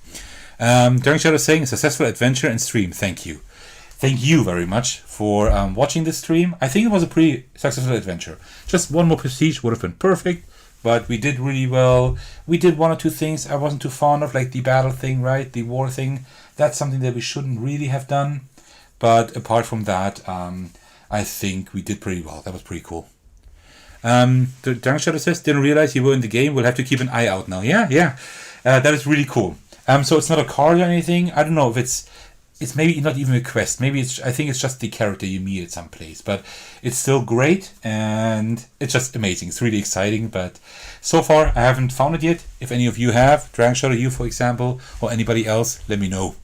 Grandchild is saying, successful adventure and stream. Thank you. Thank you very much for watching this stream. I think it was a pretty successful adventure. Just one more prestige would have been perfect, but we did really well. We did one or two things I wasn't too fond of, like the battle thing, right? The war thing. That's something that we shouldn't really have done. But apart from that, I think we did pretty well. That was pretty cool. The Dark Shadow says, didn't realize you were in the game. We'll have to keep an eye out now. Yeah. That is really cool. So it's not a card or anything. I don't know if it's maybe not even a quest. Maybe I think it's just the character you meet at some place. But it's still great, and it's just amazing. It's really exciting, but so far I haven't found it yet. If any of you have, Dragon Shadow, you for example, or anybody else, let me know.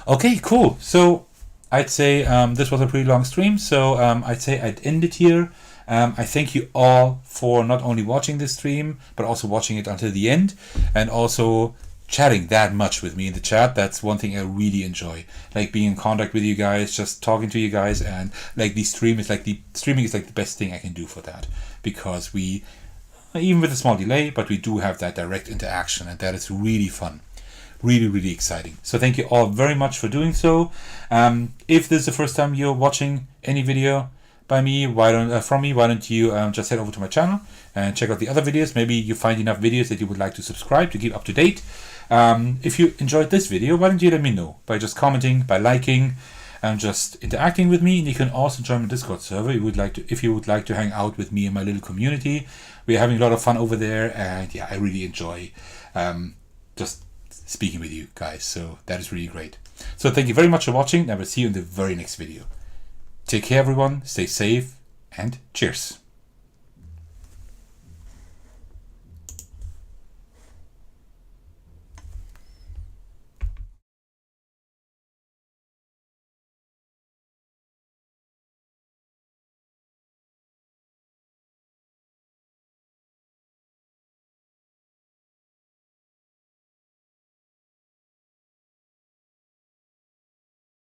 Okay, cool. So I'd say this was a pretty long stream, so I'd say I'd end it here. I thank you all for not only watching this stream, but also watching it until the end, and also chatting that much with me in the chat. That's one thing I really enjoy, like being in contact with you guys, just talking to you guys, and like the streaming is like the best thing I can do for that, because we, even with a small delay, but we do have that direct interaction, and that is really fun. Really exciting. So thank you all very much for doing so. If this is the first time you're watching any video by me, why don't you just head over to my channel and check out the other videos. Maybe you find enough videos that you would like to subscribe to keep up to date. If you enjoyed this video, why don't you let me know by just commenting, by liking, and just interacting with me. And you can also join my Discord server if you would like to hang out with me in my little community. We're having a lot of fun over there, and yeah, I really enjoy just speaking with you guys, so that is really great. So thank you very much for watching, and I will see you in the very next video. Take care everyone, stay safe, and cheers.